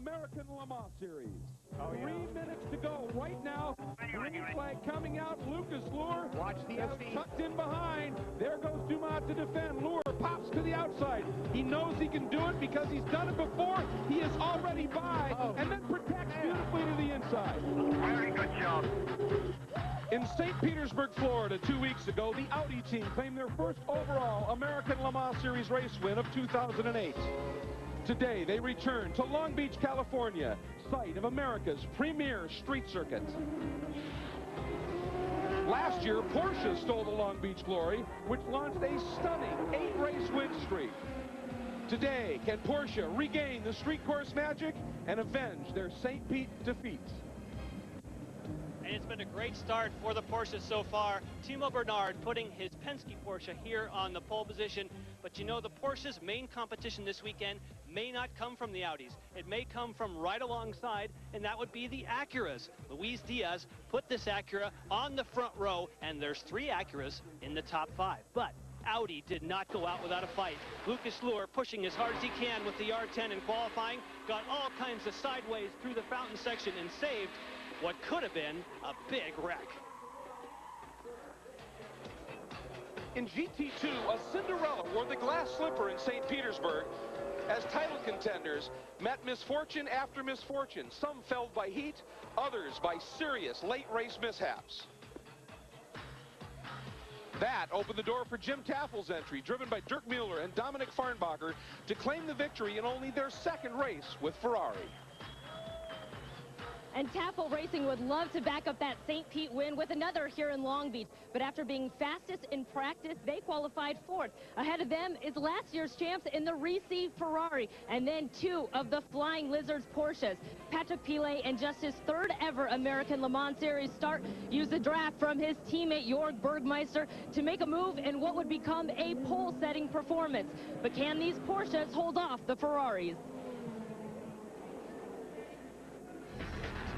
American Le Mans Series. Oh, yeah. 3 minutes to go right now. Green flag coming out. Lucas Luhr. Watch the SD. Tucked in behind. There goes Dumont to defend. Luhr pops to the outside. He knows he can do it because he's done it before. He is already by and then protects beautifully to the inside. Very good job. In St. Petersburg, Florida, 2 weeks ago, the Audi team claimed their first overall American Le Mans Series race win of 2008. Today, they return to Long Beach, California, site of America's premier street circuit. Last year, Porsche stole the Long Beach glory, which launched a stunning 8-race win streak. Today, can Porsche regain the street course magic and avenge their St. Pete defeat? And it's been a great start for the Porsche so far. Timo Bernard putting his Penske Porsche here on the pole position. But you know, the Porsche's main competition this weekend may not come from the Audis. It may come from right alongside, and that would be the Acuras. Luis Diaz put this Acura on the front row, and there's 3 Acuras in the top 5. But Audi did not go out without a fight. Lucas Luhr pushing as hard as he can with the R10 in qualifying, got all kinds of sideways through the fountain section and saved what could have been a big wreck. In GT2, a Cinderella wore the glass slipper in St. Petersburg as title contenders met misfortune after misfortune, some felled by heat, others by serious late race mishaps. That opened the door for Jim Taffel's entry, driven by Dirk Mueller and Dominic Farnbacher, to claim the victory in only their 2nd race with Ferrari. And Taffel Racing would love to back up that St. Pete win with another here in Long Beach. But after being fastest in practice, they qualified 4th. Ahead of them is last year's champs in the Risi Ferrari, and then 2 of the Flying Lizards Porsches. Patrick Pilet, in just his 3rd ever American Le Mans Series start, used the draft from his teammate Jörg Bergmeister to make a move in what would become a pole-setting performance. But can these Porsches hold off the Ferraris?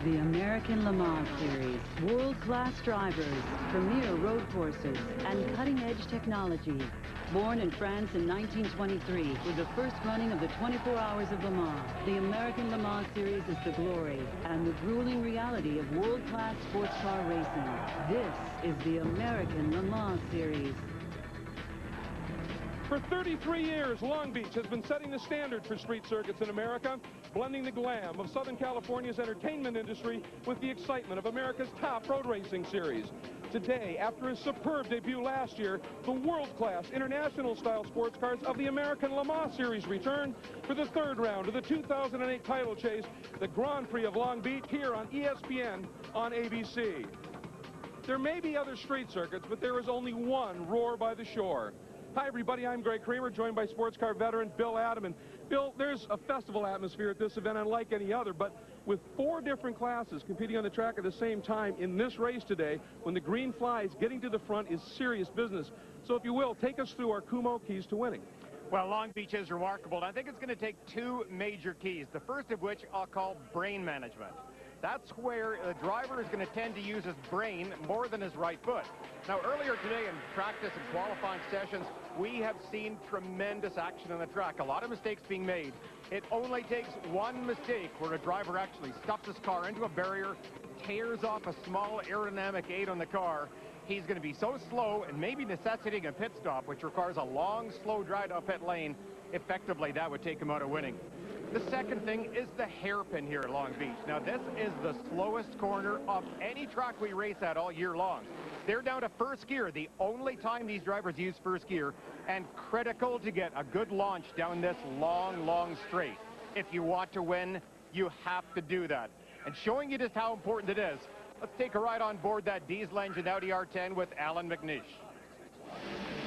The American Le Mans Series, world-class drivers, premier road courses, and cutting-edge technology. Born in France in 1923, with the first running of the 24 Hours of Le Mans, the American Le Mans Series is the glory and the grueling reality of world-class sports car racing. This is the American Le Mans Series. For 33 years, Long Beach has been setting the standard for street circuits in America, blending the glam of Southern California's entertainment industry with the excitement of America's top road racing series. Today, after a superb debut last year, the world-class international-style sports cars of the American Le Mans Series return for the 3rd round of the 2008 title chase, the Grand Prix of Long Beach, here on ESPN on ABC. There may be other street circuits, but there is only one roar by the shore. Hi, everybody. I'm Greg Kramer, joined by sports car veteran Bill Adam. And Bill, there's a festival atmosphere at this event unlike any other, but with 4 different classes competing on the track at the same time in this race today, when the green flies, getting to the front is serious business. So if you will, take us through our Kumo keys to winning. Well, Long Beach is remarkable, and I think it's going to take 2 major keys, the first of which I'll call brain management. That's where the driver is going to tend to use his brain more than his right foot. Now, earlier today in practice and qualifying sessions, we have seen tremendous action on the track. A lot of mistakes being made. It only takes one mistake where a driver actually stuffs his car into a barrier, tears off a small aerodynamic aid on the car. He's going to be so slow and maybe necessitating a pit stop, which requires a long, slow drive to pit lane. Effectively, that would take him out of winning. The second thing is the hairpin here at Long Beach. Now, this is the slowest corner of any track we race at all year long. They're down to first gear, the only time these drivers use first gear, and critical to get a good launch down this long, long straight. If you want to win, you have to do that. And showing you just how important it is, let's take a ride on board that diesel-engine Audi R10 with Alan McNish.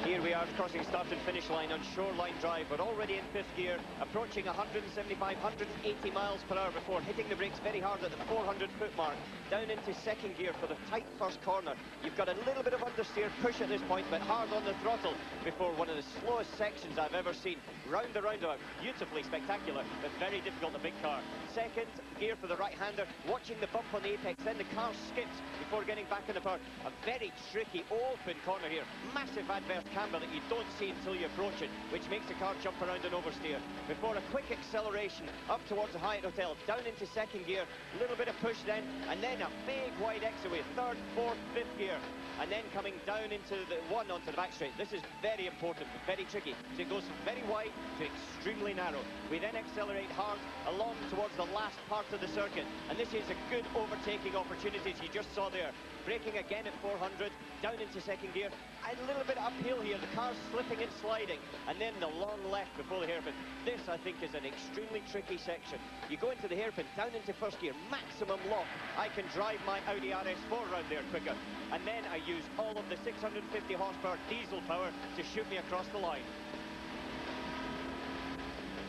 Here we are crossing start and finish line on Shoreline Drive. We're already in 5th gear, approaching 175, 180 miles per hour before hitting the brakes very hard at the 400-foot mark. Down into 2nd gear for the tight first corner. You've got a little bit of understeer push at this point, but hard on the throttle before one of the slowest sections I've ever seen. Round the roundabout, beautifully spectacular, but very difficult, a big car. 2nd gear for the right-hander, watching the bump on the apex, then the car skips before getting back in the power. A very tricky open corner here, massive adverse camber that you don't see until you approach it, which makes the car jump around and oversteer. Before a quick acceleration up towards the Hyatt Hotel, down into second gear, a little bit of push then, and then a big wide exit-away, third, fourth, fifth gear, and then coming down into the one onto the back straight. This is very important, very tricky. So it goes from very wide to extremely narrow. We then accelerate hard along towards the last part of the circuit, and this is a good overtaking opportunity, as you just saw there. Braking again at 400, down into second gear, a little bit uphill here, the car's slipping and sliding, and then the long left before the hairpin. This, I think, is an extremely tricky section. You go into the hairpin, down into first gear, maximum lock. I can drive my Audi RS4 around there quicker, and then I use all of the 650 horsepower diesel power to shoot me across the line.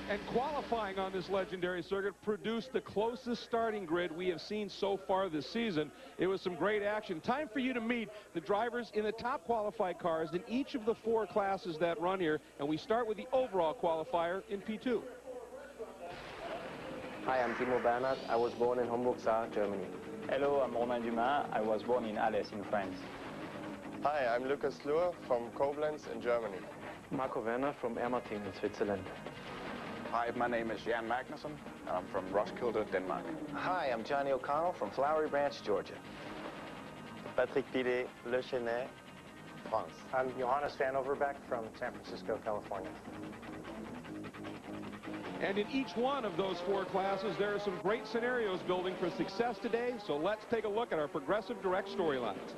And qualifying on this legendary circuit produced the closest starting grid we have seen so far this season. It was some great action. Time for you to meet the drivers in the top qualified cars in each of the 4 classes that run here. And we start with the overall qualifier in P2. Hi, I'm Timo Bernhard. I was born in Homburg-Saar, Germany. Hello, I'm Romain Dumas. I was born in Alès in France. Hi, I'm Lucas Luhr from Koblenz in Germany. Marco Werner from Ermartin in Switzerland. Hi, my name is Jan Magnussen. I'm from Roskilde, Denmark. Hi, I'm Johnny O'Connell from Flowery Branch, Georgia. Patrick Pilet, Le Chesnay, France. I'm Johannes Van Overbeck from San Francisco, California. And in each one of those 4 classes, there are some great scenarios building for success today. So let's take a look at our Progressive Direct storylines.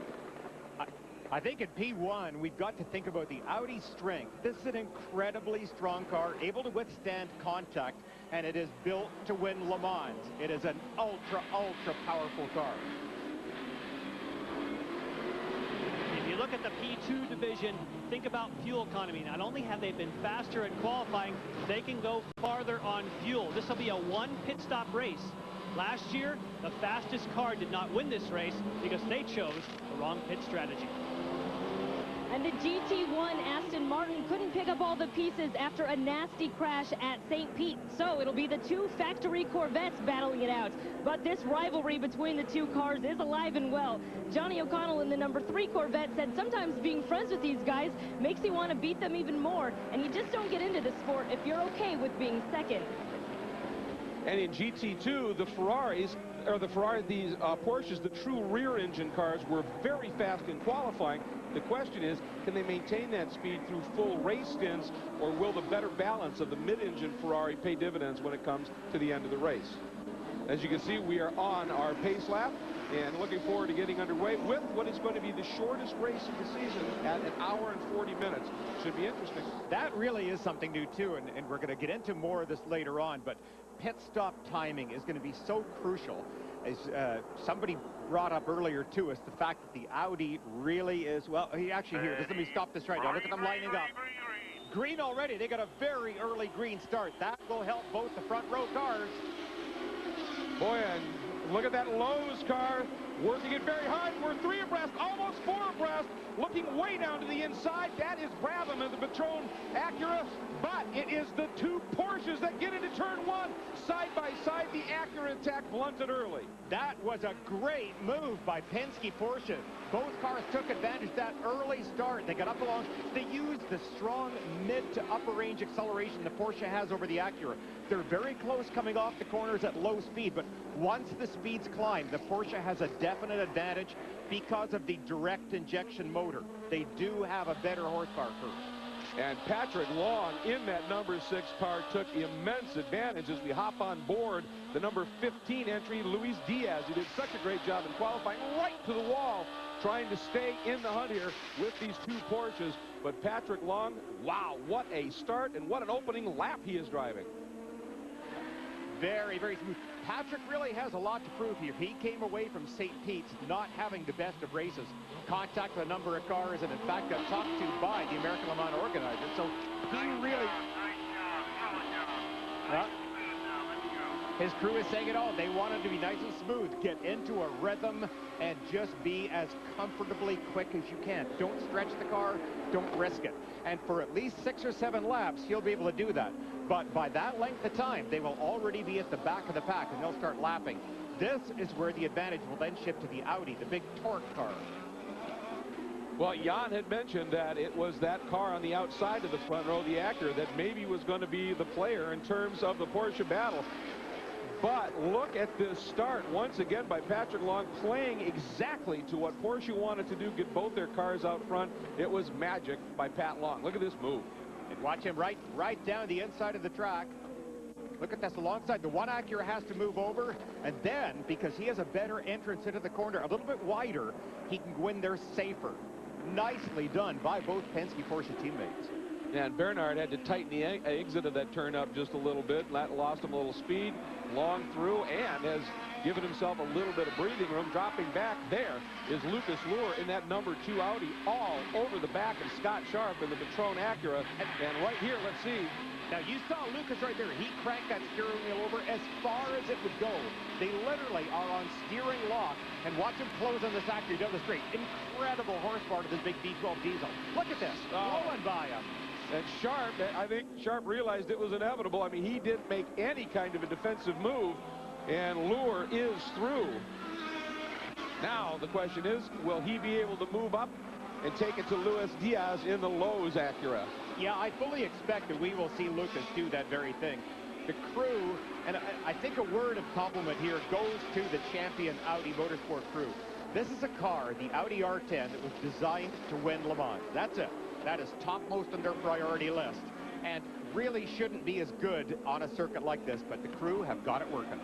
I think in P1, we've got to think about the Audi strength. This is an incredibly strong car, able to withstand contact, and it is built to win Le Mans. It is an ultra, ultra powerful car. If you look at the P2 division, think about fuel economy. Not only have they been faster in qualifying, they can go farther on fuel. This will be a 1 pit stop race. Last year, the fastest car did not win this race because they chose the wrong pit strategy. And the GT1 Aston Martin couldn't pick up all the pieces after a nasty crash at St. Pete. So it'll be the 2 factory Corvettes battling it out. But this rivalry between the 2 cars is alive and well. Johnny O'Connell in the number 3 Corvette said sometimes being friends with these guys makes you want to beat them even more. And you just don't get into the sport if you're okay with being second. And in GT2, the Porsches, the true rear-engine cars, were very fast in qualifying. The question is, can they maintain that speed through full race stints, or will the better balance of the mid-engine Ferrari pay dividends when it comes to the end of the race? As you can see, we are on our pace lap and looking forward to getting underway with what is going to be the shortest race of the season at 1 hour and 40 minutes. Should be interesting. That really is something new, too, and we're going to get into more of this later on, but pit stop timing is going to be so crucial. As somebody brought up earlier to us, the fact that the Audi really is, well, he actually here, let me stop this right now. Look at them lining up. Green already. They got a very early green start. That will help both the front row cars. Boy, and look at that Lowe's car working it very hard. We're 3 abreast, almost 4 abreast, looking way down to the inside. That is Brabham and the Patron Acura, but it is the 2 Porsches that get into turn 1. Side by side, the Acura attack blunted early. That was a great move by Penske Porsche. Both cars took advantage of that early start. They got up along. They used the strong mid to upper range acceleration the Porsche has over the Acura. They're very close coming off the corners at low speed, but once the speeds climb, the Porsche has a definite advantage because of the direct injection motor. They do have a better horsepower curve. And Patrick Long in that number 6 car took immense advantage as we hop on board the number 15 entry, Luis Diaz, who did such a great job in qualifying, right to the wall, trying to stay in the hunt here with these 2 Porsches. But Patrick Long, wow, what a start and what an opening lap he is driving. Very, very smooth. Patrick really has a lot to prove here. He came away from St. Pete's not having the best of races. Contact with a number of cars, and in fact got talked to by the American Le Mans organizer. So he really... His crew is saying it all. They want him to be nice and smooth, get into a rhythm, and just be as comfortably quick as you can. Don't stretch the car, don't risk it. And for at least 6 or 7 laps, he'll be able to do that. But by that length of time, they will already be at the back of the pack, and they'll start lapping. This is where the advantage will then shift to the Audi, the big torque car. Well, Jan had mentioned that it was that car on the outside of the front row, the Acura, that maybe was going to be the player in terms of the Porsche battle. But look at this start once again by Patrick Long, playing exactly to what Porsche wanted to do, get both their cars out front. It was magic by Pat Long. Look at this move. And watch him right down the inside of the track. Look at this alongside. The one Acura has to move over, and then, because he has a better entrance into the corner, a little bit wider, he can go in there safer. Nicely done by both Penske Porsche teammates. And Bernard had to tighten the exit of that turn up just a little bit. That lost him a little speed. Long through, and has given himself a little bit of breathing room. Dropping back, there is Lucas Luhr in that number 2 Audi, all over the back of Scott Sharp in the Patron Acura. And right here, let's see. Now, you saw Lucas right there. He cranked that steering wheel over as far as it would go. They literally are on steering lock. And watch him close on this Acura down the straight. Incredible horsepower to this big V12 diesel. Look at this. Blowing by him. And Sharp, I think Sharp realized it was inevitable. I mean, he didn't make any kind of a defensive move, and Luhr is through. Now, the question is, will he be able to move up and take it to Luis Diaz in the Lowe's Acura? Yeah, I fully expect that we will see Lucas do that very thing. The crew, and I think a word of compliment here goes to the champion Audi Motorsport crew. This is a car, the Audi R10, that was designed to win Le Mans. That's it. That is topmost on their priority list, and really shouldn't be as good on a circuit like this, but the crew have got it working.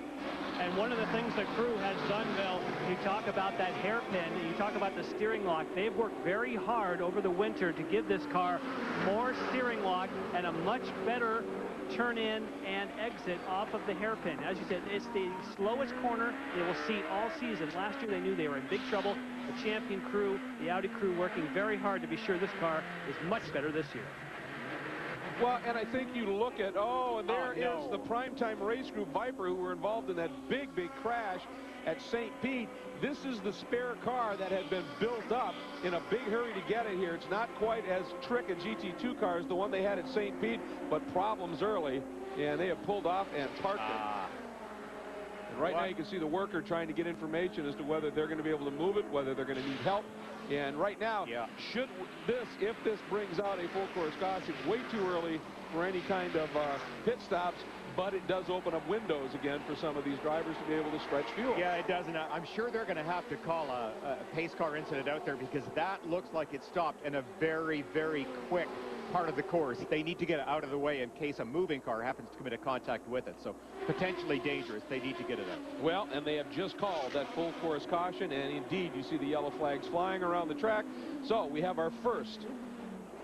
And one of the things the crew has done, Bill, you talk about that hairpin, you talk about the steering lock. They've worked very hard over the winter to give this car more steering lock and a much better turn in and exit off of the hairpin. As you said, it's the slowest corner they will see all season. Last year they knew they were in big trouble. The champion crew, the Audi crew, working very hard to be sure this car is much better this year. Well, and I think you look at, and there is the primetime race group Viper, who were involved in that big crash at St. Pete. This is the spare car that had been built up in a big hurry to get it here. It's not quite as trick a GT2 car as the one they had at St. Pete, but problems early, and they have pulled off and parked it. And right now you can see the worker trying to get information as to whether they're going to be able to move it, whether they're going to need help. And right now, if this brings out a full course caution, way too early for any kind of pit stops, but it does open up windows again for some of these drivers to be able to stretch fuel. Yeah, it does, and I'm sure they're going to have to call a pace car incident out there, because that looks like it stopped in a very quick part of the course. They need to get it out of the way in case a moving car happens to come into contact with it. So potentially dangerous. They need to get it out. Well, and they have just called that full course caution, and indeed you see the yellow flags flying around the track. So we have our first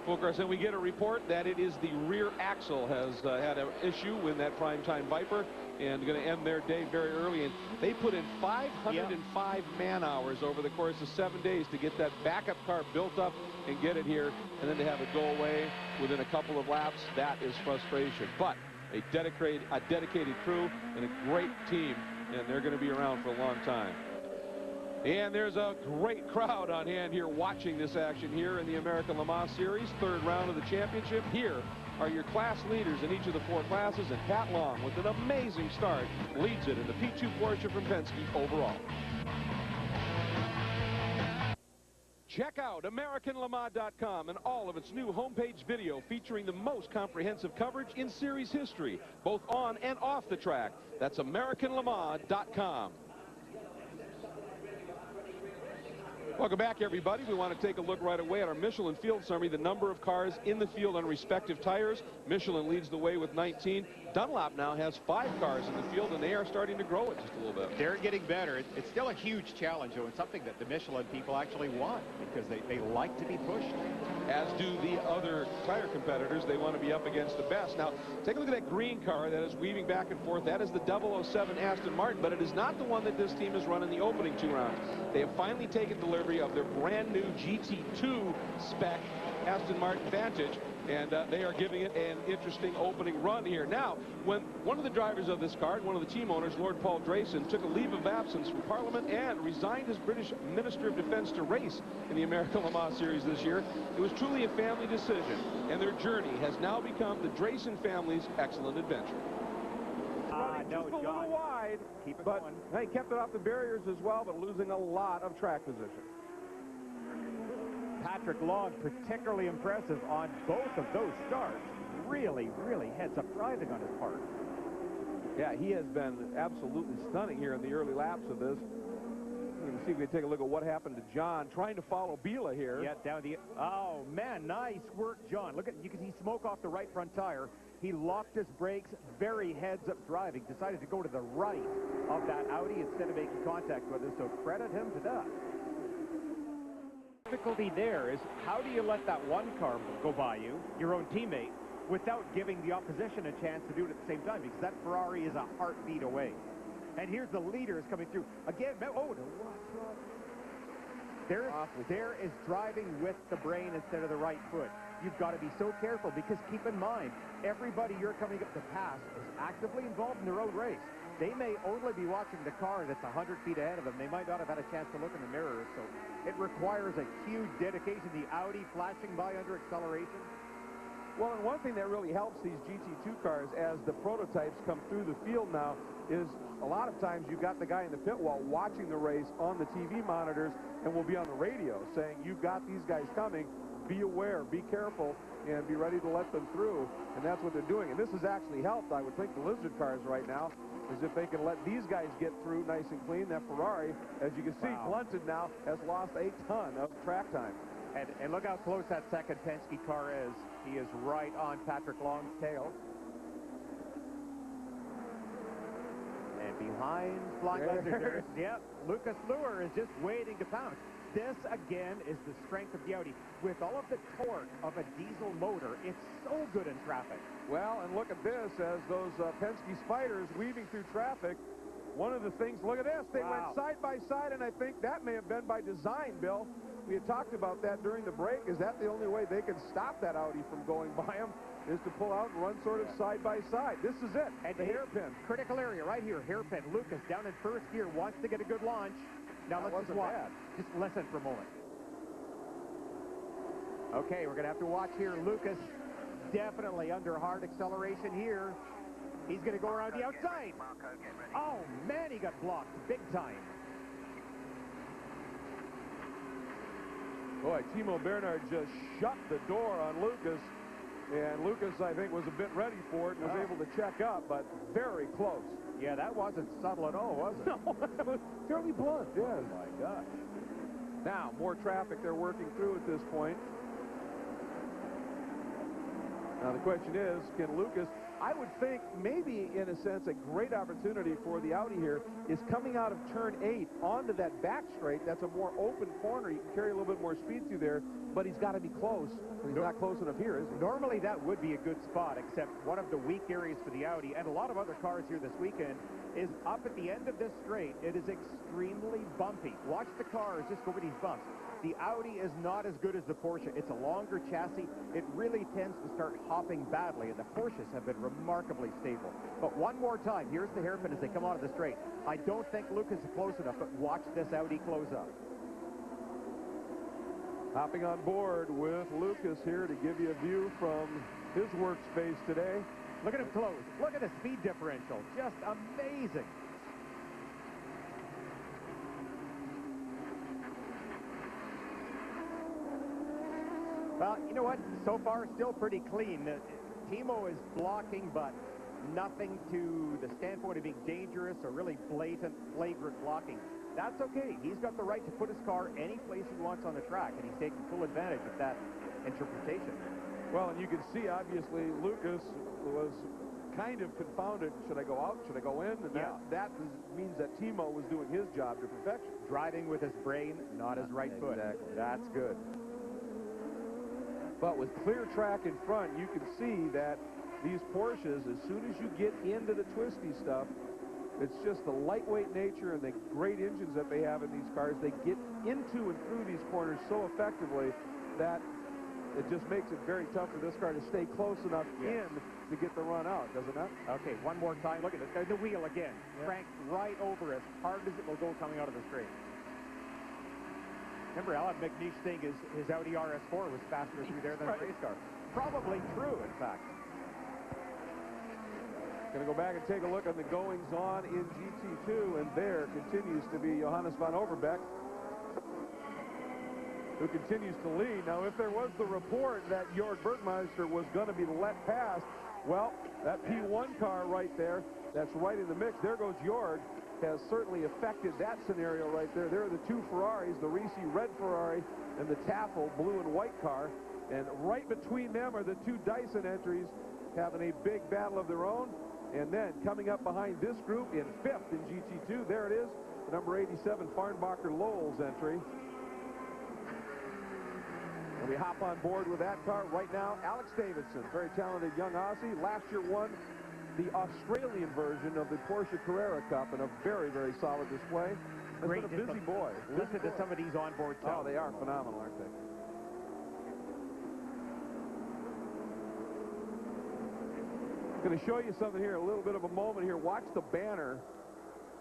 full course, and we get a report that it is the rear axle has had an issue with that primetime Viper, and going to end their day very early. And they put in 505 man-hours over the course of 7 days to get that backup car built up and get it here, and then to have it go away within a couple of laps. That is frustration. But a dedicated crew and a great team, and they're going to be around for a long time. And there's a great crowd on hand here watching this action here in the American Le Mans Series, third round of the championship. Here are your class leaders in each of the 4 classes, and Pat Long, with an amazing start, leads it in the P2 Porsche from Penske overall. Check out AmericanLeMans.com and all of its new homepage video featuring the most comprehensive coverage in series history, both on and off the track. That's AmericanLeMans.com. Welcome back, everybody. We want to take a look right away at our Michelin field summary, the number of cars in the field on respective tires. Michelin leads the way with 19. Dunlop now has 5 cars in the field, and they are starting to grow it just a little bit. They're getting better. It's still a huge challenge, though, and something that the Michelin people actually want, because they like to be pushed. As do the other tire competitors. They want to be up against the best. Now, take a look at that green car that is weaving back and forth. That is the 007 Aston Martin, but it is not the one that this team has run in the opening 2 rounds. They have finally taken delivery of their brand new GT2 spec Aston Martin Vantage, and they are giving it an interesting opening run here. Now, when one of the drivers of this car, one of the team owners, Lord Paul Drayson, took a leave of absence from Parliament and resigned as British Minister of Defense to race in the American Le Mans Series this year, it was truly a family decision, and their journey has now become the Drayson family's excellent adventure. No, just a little wide, but they kept it off the barriers as well, but losing a lot of track position. Patrick Long, particularly impressive on both of those starts. Really, really heads-up driving on his part. Yeah, he has been absolutely stunning here in the early laps of this. We're going to see if we can take a look at what happened to John, trying to follow Biela here. Yeah, down the... Oh, man, nice work, John. Look at, you can see smoke off the right front tire. He locked his brakes, very heads-up driving, decided to go to the right of that Audi instead of making contact with it, so credit him to that. The difficulty there is, how do you let that one car go by you, your own teammate, without giving the opposition a chance to do it at the same time, because that Ferrari is a heartbeat away. And here's the leaders coming through. Again, oh, there is driving with the brain instead of the right foot. You've got to be so careful, because keep in mind, everybody you're coming up to pass is actively involved in the road race. They may only be watching the car that's 100 feet ahead of them. They might not have had a chance to look in the mirrors, so it requires a huge dedication. The Audi flashing by under acceleration. Well, and one thing that really helps these GT2 cars as the prototypes come through the field now is a lot of times you've got the guy in the pit wall watching the race on the TV monitors and will be on the radio saying, you've got these guys coming, be aware, be careful, and be ready to let them through. And that's what they're doing. And this has actually helped, I would think, the Lizard cars right now, is if they can let these guys get through nice and clean. That Ferrari, as you can see, blunted now, has lost a ton of track time. And look how close that second Penske car is. He is right on Patrick Long's tail. And behind Flying Lizard, yep, Lucas Luer is just waiting to pounce. This, again, is the strength of the Audi. With all of the torque of a diesel motor, it's so good in traffic. Well, and look at this, as those Penske Spiders weaving through traffic. One of the things, look at this, they went side by side, and I think that may have been by design, Bill. We had talked about that during the break. Is that the only way they can stop that Audi from going by them, is to pull out and run sort of side by side? This is it, and the hairpin. Critical area right here, hairpin. Lucas down in first gear, wants to get a good launch. Now let's just watch. Just listen for a moment. Okay, we're going to have to watch here. Lucas definitely under hard acceleration here. He's going to go around the outside. Oh, man, he got blocked big time. Boy, Timo Bernhard just shut the door on Lucas. And Lucas, I think, was a bit ready for it and was able to check up, but very close. Yeah, that wasn't subtle at all, was it? No, that was fairly blunt, yes. Oh, my gosh. Now, more traffic they're working through at this point. Now, the question is, can Lucas... I would think maybe, in a sense, a great opportunity for the Audi here is coming out of turn 8 onto that back straight. That's a more open corner. You can carry a little bit more speed through there, but he's got to be close. He's not close enough here, is he? Normally, that would be a good spot, except one of the weak areas for the Audi, and a lot of other cars here this weekend, is up at the end of this straight. It is extremely bumpy. Watch the cars just go over these bumps. The Audi is not as good as the Porsche. It's a longer chassis. It really tends to start hopping badly, and the Porsches have been remarkably stable. But one more time, here's the hairpin as they come out of the straight. I don't think Lucas is close enough, but watch this Audi close up. Hopping on board with Lucas here to give you a view from his workspace today. Look at him close. Look at the speed differential. Just amazing. Well, you know what? So far, still pretty clean. Timo is blocking, but nothing to the standpoint of being dangerous or really blatant, flagrant blocking. That's okay. He's got the right to put his car any place he wants on the track, and he's taking full advantage of that interpretation. Well, and you can see, obviously, Lucas was kind of confounded. Should I go out? Should I go in? And that means that Timo was doing his job to perfection. Driving with his brain, not his right foot. Exactly. That's good. But with clear track in front, you can see that these Porsches, as soon as you get into the twisty stuff, it's just the lightweight nature and the great engines that they have in these cars. They get into and through these corners so effectively that it just makes it very tough for this car to stay close enough in to get the run out, does it not? Okay, one more time. Look at it. The wheel again. Cranked right over as hard as it will go coming out of the straight. Remember, Alan McNeish saying his Audi RS4 was faster through there than a race car. Probably true, in fact. Going to go back and take a look at the goings-on in GT2, and there continues to be Johannes van Overbeek. who continues to lead. Now, if there was the report that Jörg Bergmeister was going to be let past, well, that P1 car right there, that's right in the mix. There goes Jörg, has certainly affected that scenario right there. There are the two Ferraris, the Risi red Ferrari and the Tafel blue and white car. And right between them are the two Dyson entries having a big battle of their own. And then coming up behind this group in 5th in GT2, there it is, the number 87 Farnbacher Lowell's entry. And we hop on board with that car right now. Alex Davidson, very talented young Aussie. Last year won the Australian version of the Porsche Carrera Cup in a very, very solid display. Has been a busy boy. Listen to some of these onboard stuff. Oh, they are phenomenal, aren't they? Going to show you something here, a little bit of a moment here. Watch the banner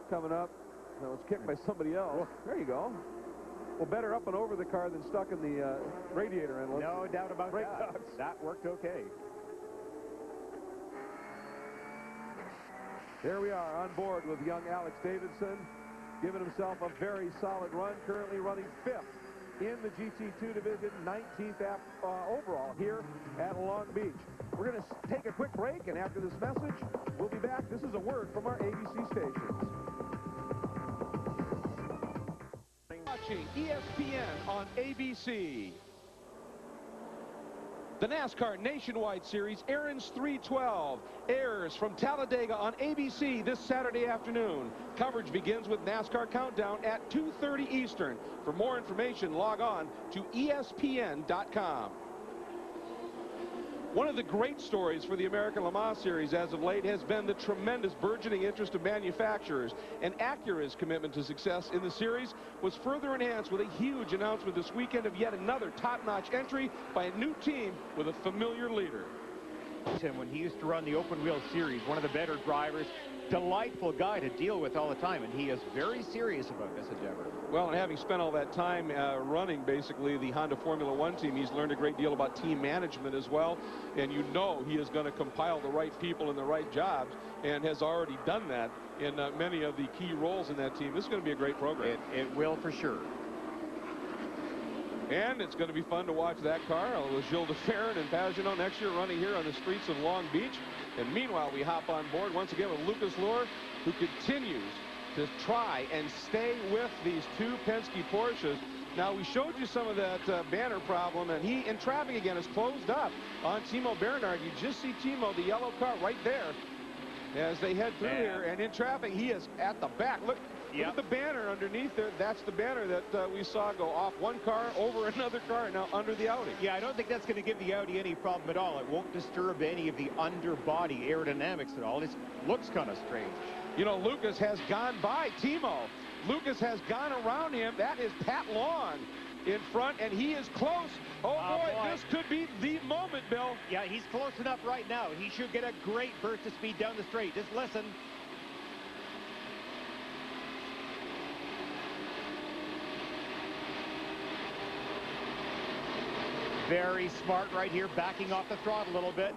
coming up. That was kicked by somebody else. There you go. Well, better up and over the car than stuck in the radiator inlet. No doubt about that. That worked okay. There we are on board with young Alex Davidson, giving himself a very solid run, currently running 5th in the GT2 division, 19th overall here at Long Beach. We're going to take a quick break, and after this message, we'll be back. This is a word from our ABC stations. Watching ESPN on ABC. The NASCAR Nationwide Series, Aaron's 312, airs from Talladega on ABC this Saturday afternoon. Coverage begins with NASCAR Countdown at 2:30 Eastern. For more information, log on to ESPN.com. One of the great stories for the American Le Mans Series as of late has been the tremendous burgeoning interest of manufacturers, and Acura's commitment to success in the series was further enhanced with a huge announcement this weekend of yet another top-notch entry by a new team with a familiar leader. When he used to run the open wheel series, one of the better drivers, delightful guy to deal with all the time, and he is very serious about this endeavor. Well, and having spent all that time running basically the Honda Formula One team, he's learned a great deal about team management as well, and you know he is going to compile the right people in the right jobs, and has already done that in many of the key roles in that team. This is going to be a great program. It will for sure. And it's going to be fun to watch that car with Gilles de Ferran and Pagenaud next year running here on the streets of Long Beach. And meanwhile, we hop on board once again with Lucas Luhr, who continues to try and stay with these two Penske Porsches. Now, we showed you some of that banner problem, and he, in traffic again, is closed up on Timo Bernhard. You just see Timo, the yellow car, right there as they head through here. And in traffic, he is at the back. Look at the banner underneath there. That's the banner that we saw go off one car, over another car, and now under the Audi. Yeah, I don't think that's going to give the Audi any problem at all. It won't disturb any of the underbody aerodynamics at all. It looks kind of strange. You know, Lucas has gone by Timo. Lucas has gone around him. That is Pat Long in front, and he is close. Oh, boy, this could be the moment, Bill. Yeah, he's close enough right now. He should get a great burst of speed down the straight. Just listen. Very smart right here, backing off the throttle a little bit.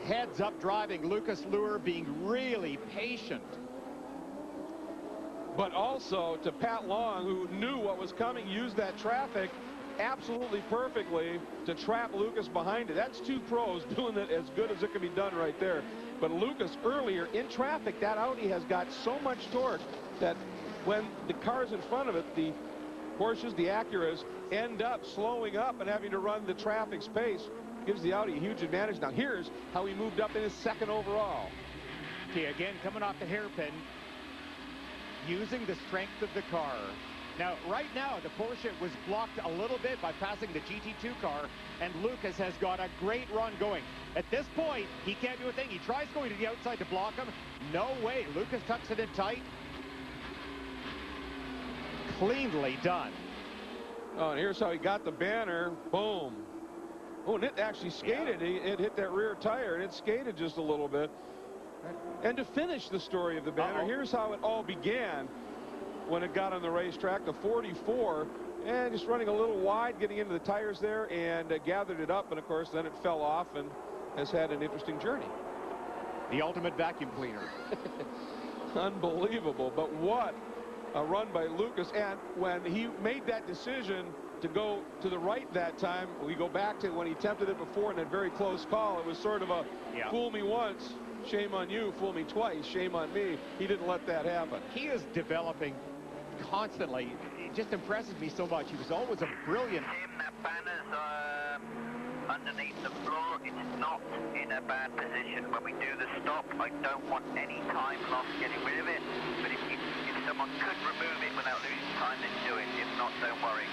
Heads up driving. Lucas Luhr being really patient. But also to Pat Long, who knew what was coming, used that traffic absolutely perfectly to trap Lucas behind it. That's two pros doing it as good as it can be done right there. But Lucas earlier in traffic, that Audi has got so much torque that when the cars in front of it, the Porsches, the Acuras, end up slowing up and having to run the traffic's pace. Gives the Audi a huge advantage. Now here's how he moved up in his second overall. Okay, again, coming off the hairpin, using the strength of the car. Now, right now, the Porsche was blocked a little bit by passing the GT2 car, and Lucas has got a great run going. At this point, he can't do a thing. He tries going to the outside to block him. No way. Lucas tucks it in tight. Cleanly done. Oh, and here's how he got the banner. Boom. Oh, and it actually skated. Yeah. It hit that rear tire, and it skated just a little bit. And to finish the story of the banner, here's how it all began when it got on the racetrack. The 44, and just running a little wide, getting into the tires there, and gathered it up. And, of course, then it fell off and has had an interesting journey. The ultimate vacuum cleaner. Unbelievable. But what run by Lucas. And when he made that decision to go to the right that time, we go back to when he attempted it before in that very close call. It was sort of a fool me once, shame on you, fool me twice, shame on me. He didn't let that happen. He is developing constantly. It just impresses me so much. He was always a brilliant. That banner's underneath the floor. It's not in a bad position. When we do the stop, I don't want any time lost getting rid of it. But if someone could remove it without losing time, then do it. If not, don't worry.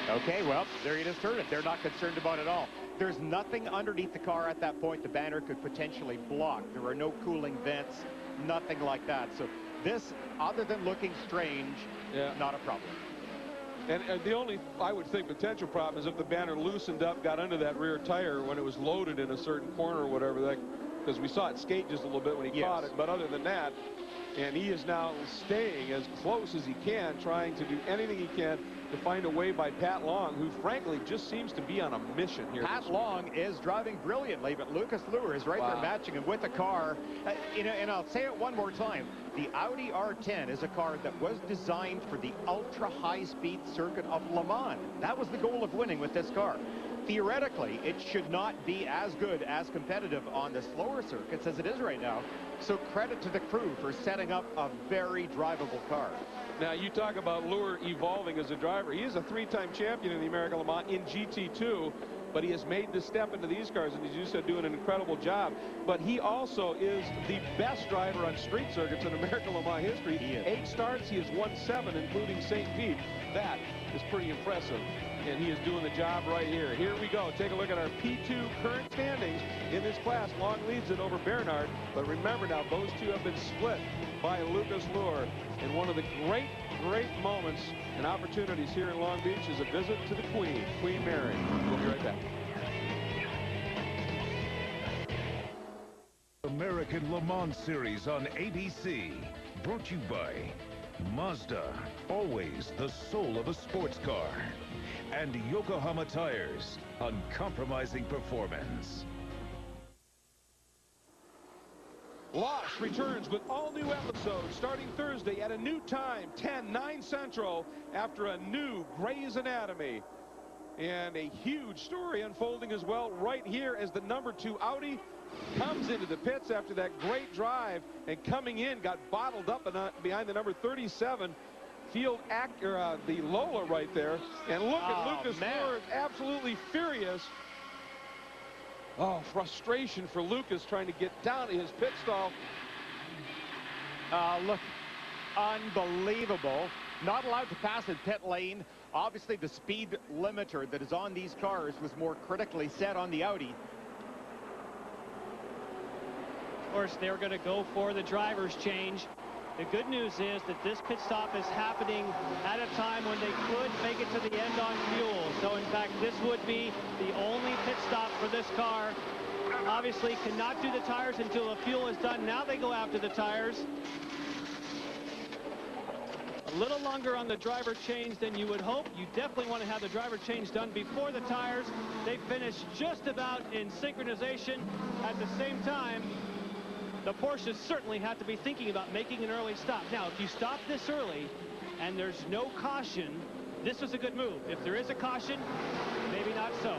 Okay, well, there you just heard it. They're not concerned about it at all. There's nothing underneath the car at that point the banner could potentially block. There are no cooling vents, nothing like that. So this, other than looking strange, not a problem. And the only, I would think, potential problem is if the banner loosened up, got under that rear tire when it was loaded in a certain corner or whatever, because we saw it skate just a little bit when he caught it. But other than that, and he is now staying as close as he can, trying to do anything he can to find a way by Pat Long, who frankly just seems to be on a mission here. Pat Long is driving brilliantly, but Lucas Luhr is right there matching him with the car. And I'll say it one more time. The Audi R10 is a car that was designed for the ultra high-speed circuit of Le Mans. That was the goal of winning with this car. Theoretically, it should not be as good, as competitive on the slower circuits as it is right now. So credit to the crew for setting up a very drivable car. Now, you talk about Luhr evolving as a driver. He is a three-time champion in the American Le Mans in GT2, but he has made the step into these cars, and as you said, doing an incredible job. But he also is the best driver on street circuits in American Le Mans history. 8 starts, he has won 7, including St. Pete. That is pretty impressive, and he is doing the job right here. Here we go. Take a look at our P2 current standings in this class. Long leads it over Bernard, but remember now, those two have been split by Lucas Luhr. And one of the great moments and opportunities here in Long Beach is a visit to the Queen, Queen Mary. We'll be right back. American Le Mans Series on ABC. Brought to you by Mazda, always the soul of a sports car. And Yokohama Tires, uncompromising performance. Lost returns with all new episodes starting Thursday at a new time, 10/9 Central, after a new Grey's Anatomy. And a huge story unfolding as well right here as the -- 2 Audi comes into the pits after that great drive, and coming in got bottled up behind the number 37 Field the Lola right there. And look at Lucas Luhr, is absolutely furious. Oh, frustration for Lucas trying to get down to his pit stall. Look, unbelievable. Not allowed to pass in pit lane. Obviously, the speed limiter that is on these cars was more critically set on the Audi. Of course, they're going to go for the driver's change. The good news is that this pit stop is happening at a time when they could make it to the end on fuel. So, in fact, this would be the only pit stop for this car. Obviously, cannot do the tires until the fuel is done. Now they go after the tires. A little longer on the driver change than you would hope. You definitely want to have the driver change done before the tires. They finish just about in synchronization. At the same time, the Porsches certainly have to be thinking about making an early stop. Now, if you stop this early and there's no caution, this is a good move. If there is a caution, maybe not so.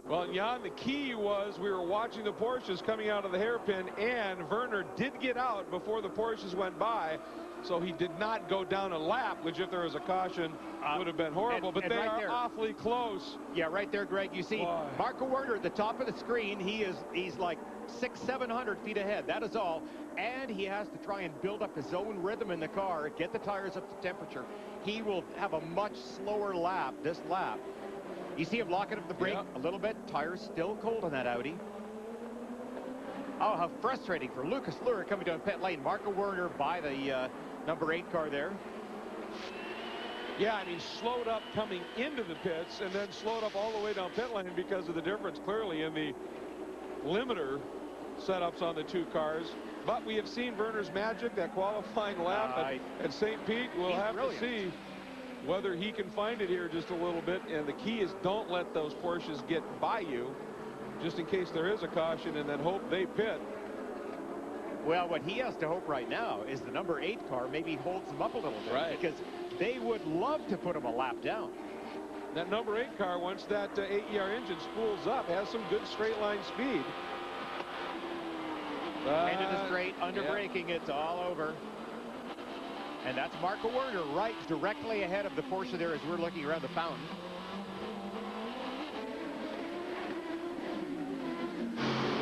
Well, Jan, the key was we were watching the Porsches coming out of the hairpin, and Werner did get out before the Porsches went by. So he did not go down a lap, which if there was a caution would have been horrible. But they are awfully close. Yeah, right there, Greg. You see Marco Werner at the top of the screen. He's like 600-700 feet ahead. That is all. And he has to try and build up his own rhythm in the car, get the tires up to temperature. He will have a much slower lap this lap. You see him locking up the brake a little bit. Tires still cold on that Audi. Oh, how frustrating for Lucas Luhr coming down pit lane. Marco Werner by the number 8 car there. Yeah, and he slowed up coming into the pits and then slowed up all the way down pit lane because of the difference clearly in the limiter setups on the 2 cars. But we have seen Werner's magic, that qualifying lap at St. Pete. We'll have to see whether he can find it here just a little bit. And the key is don't let those Porsches get by you, just in case there is a caution, and then hope they pit. Well, what he has to hope right now is the number 8 car maybe holds them up a little bit. Right. Because they would love to put him a lap down. That number 8 car, once that 8ER engine spools up, has some good straight line speed. Into the straight, under braking, it's all over. And that's Marco Werner right directly ahead of the Porsche there as we're looking around the fountain.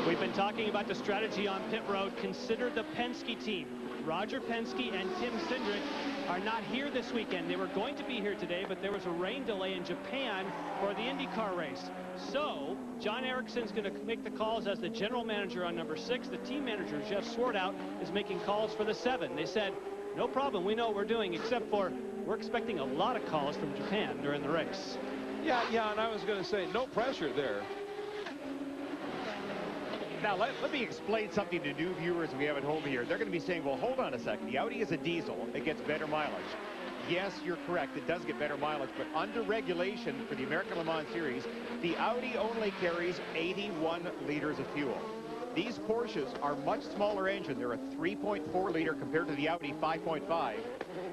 We've been talking about the strategy on pit road. Consider the Penske team. Roger Penske and Tim Cindric are not here this weekend. They were going to be here today, but there was a rain delay in Japan for the IndyCar race. So John Ericsson's going to make the calls as the general manager on number 6. The team manager, Jeff Swartout, is making calls for the 7. They said, no problem, we know what we're doing, except for we're expecting a lot of calls from Japan during the race. Yeah, and I was going to say, no pressure there. Now, let me explain something to new viewers we have at home here. They're going to be saying, well, hold on a second. The Audi is a diesel. It gets better mileage. Yes, you're correct. It does get better mileage. But under regulation for the American Le Mans Series, the Audi only carries 81 liters of fuel. These Porsches are much smaller engine. They're a 3.4 liter compared to the Audi 5.5.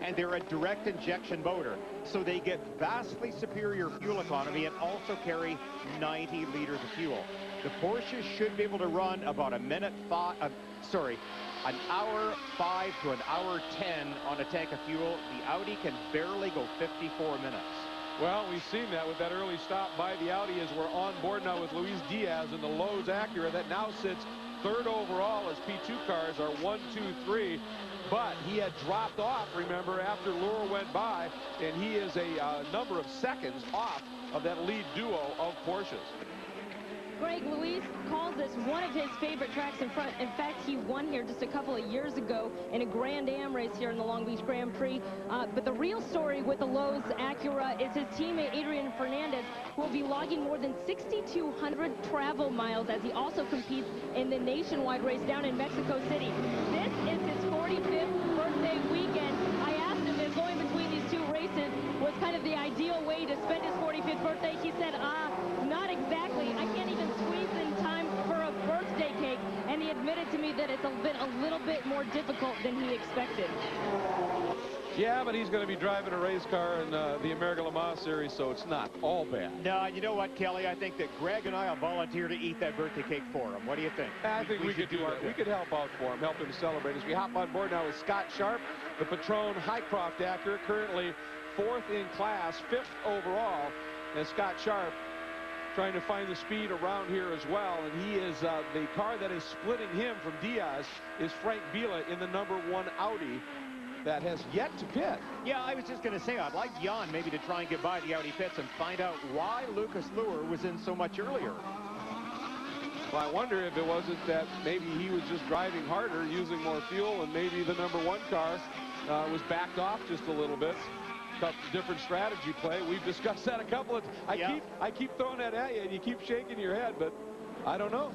And they're a direct injection motor. So they get vastly superior fuel economy and also carry 90 liters of fuel. The Porsche should be able to run about an hour 5 to an hour 10 on a tank of fuel. The Audi can barely go 54 minutes. Well, we've seen that with that early stop by the Audi as we're on board now with Luis Diaz in the Lowe's Acura that now sits 3rd overall as P2 cars are 1, 2, 3. But he had dropped off, remember, after Lure went by, and he is a number of seconds off of that lead duo of Porsches. Greg, Luis calls this one of his favorite tracks in front. In fact, he won here just a couple of years ago in a Grand Am race here in the Long Beach Grand Prix. But the real story with the Lowe's Acura is his teammate Adrian Fernandez, who will be logging more than 6,200 travel miles as he also competes in the nationwide race down in Mexico City. This is his 45th birthday weekend. I asked him if going between these two races was kind of the ideal way to spend his 45th birthday. He said, not exactly. I can't even squeeze in time for a birthday cake. And he admitted to me that it's been a little bit more difficult than he expected. Yeah, but he's going to be driving a race car in the American Le Mans Series, so it's not all bad. No, you know what, Kelly? I think that Greg and I will volunteer to eat that birthday cake for him. What do you think? I think we could do that. We could help out for him, help him celebrate. As we hop on board now with Scott Sharp, the Patron Highcroft Acura, currently 4th in class, 5th overall. And Scott Sharp trying to find the speed around here as well. And he is the car that is splitting him from Diaz is Frank Biela in the number 1 Audi that has yet to pit. Yeah, I was just going to say, I'd like Jan maybe to try and get by the Audi pits and find out why Lucas Luhr was in so much earlier. Well, I wonder if it wasn't that maybe he was just driving harder, using more fuel, and maybe the number 1 car was backed off just a little bit. Different strategy play. We've discussed that a couple of times. I keep throwing that at you, and you keep shaking your head, but I don't know.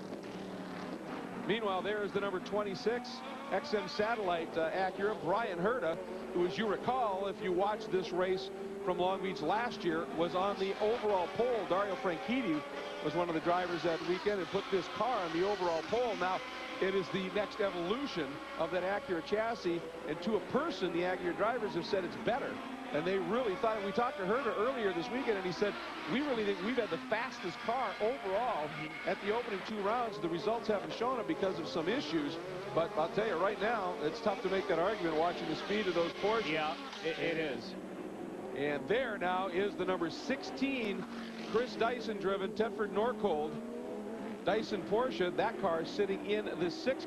Meanwhile, there is the number 26 XM Satellite Acura, Brian Herta, who, as you recall, if you watched this race from Long Beach last year, was on the overall pole. Dario Franchitti was one of the drivers that weekend and put this car on the overall pole. Now, it is the next evolution of that Acura chassis, and to a person, the Acura drivers have said it's better. And they really thought, we talked to Herta earlier this weekend, and he said, we really think we've had the fastest car overall at the opening 2 rounds. The results haven't shown it because of some issues. But I'll tell you right now, it's tough to make that argument watching the speed of those Porsches. Yeah, it is. And there now is the number 16, Chris Dyson driven Tedford Norcold. Dyson Porsche, that car is sitting in the 6th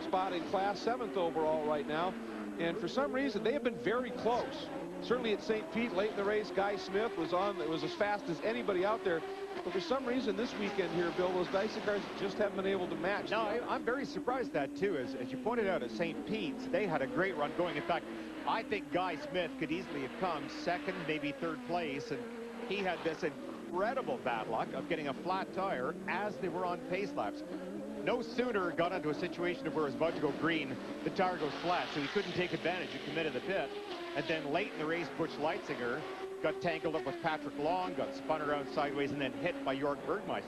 spot in class, 7th overall right now. And for some reason, they have been very close. Certainly at St. Pete, late in the race, Guy Smith was as fast as anybody out there. But for some reason this weekend here, Bill, those Dyson cars just haven't been able to match. No, I'm very surprised at that, too. As you pointed out at St. Pete's, they had a great run going. In fact, I think Guy Smith could easily have come 2nd, maybe 3rd place. And he had this incredible bad luck of getting a flat tire as they were on pace laps. No sooner got into a situation where it was about to go green, the tire goes flat, so he couldn't take advantage and come into the pit. And then late in the race, Butch Leitzinger got tangled up with Patrick Long, got spun around sideways, and then hit by Jörg Bergmeister.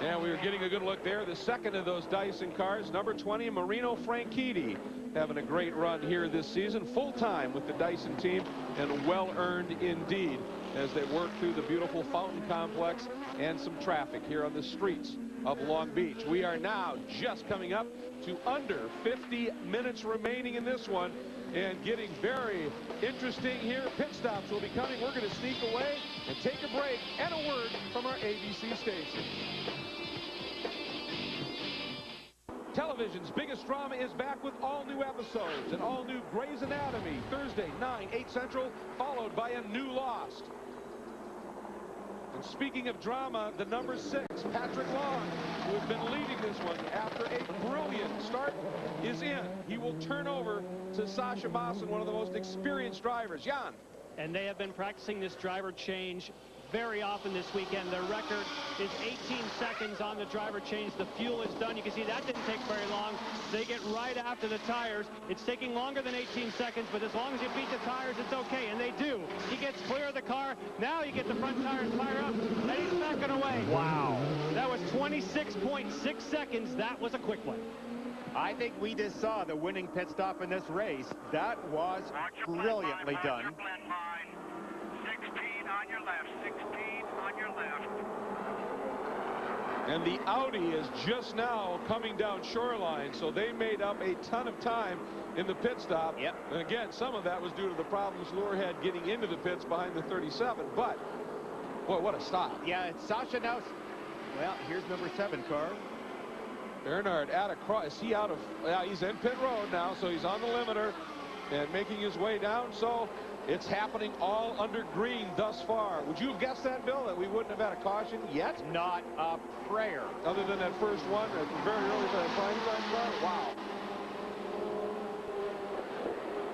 And we were getting a good look there. The second of those Dyson cars, number 20, Marino Franchitti, having a great run here this season, full-time with the Dyson team, and well-earned indeed as they work through the beautiful fountain complex and some traffic here on the streets of Long Beach. We are now just coming up to under 50 minutes remaining in this one, and getting very interesting here. Pit stops will be coming. We're going to sneak away and take a break and a word from our ABC station. Television's biggest drama is back with all new episodes. An all new Grey's Anatomy, Thursday, 9, 8 Central, followed by a new Lost. And speaking of drama, the number 6, Patrick Long, who has been leading this one after a brilliant start, is in. He will turn over to Sasha Maassen, one of the most experienced drivers. Jan. And they have been practicing this driver change very often this weekend. Their record is 18 seconds on the driver change. The fuel is done. You can see that didn't take very long. They get right after the tires. It's taking longer than 18 seconds, but as long as you beat the tires, it's okay, and they do. He gets clear of the car. Now you get the front tires fire up, and he's backing away. Wow. That was 26.6 seconds. That was a quick one. I think we just saw the winning pit stop in this race. That was brilliantly done. 16 on your left, 16 on your left. And the Audi is just now coming down Shoreline, so they made up a ton of time in the pit stop. Yep. And again, some of that was due to the problems Lure had getting into the pits behind the 37, but boy, what a stop. Yeah, it's Sasha now. Well, here's number 7 car. Bernard at across. Is he out of? He's in pit road now, so he's on the limiter and making his way down. So it's happening all under green thus far. Would you have guessed that, Bill, that we wouldn't have had a caution yet? Not a prayer. Other than that first one at the very early prime time start? Wow.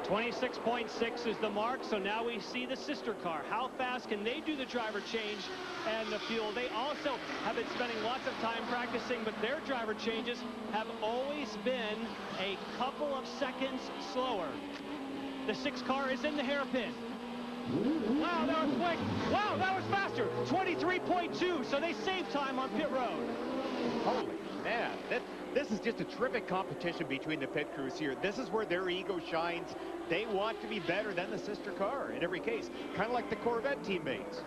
26.6 is the mark, so now we see the sister car. How fast can they do the driver change and the fuel? They also have been spending lots of time practicing, but their driver changes have always been a couple of seconds slower. The 6 car is in the hairpin. Wow, that was quick. Wow, that was faster. 23.2, so they saved time on pit road. Holy man, this is just a terrific competition between the pit crews here. This is where their ego shines. They want to be better than the sister car in every case, kind of like the Corvette teammates.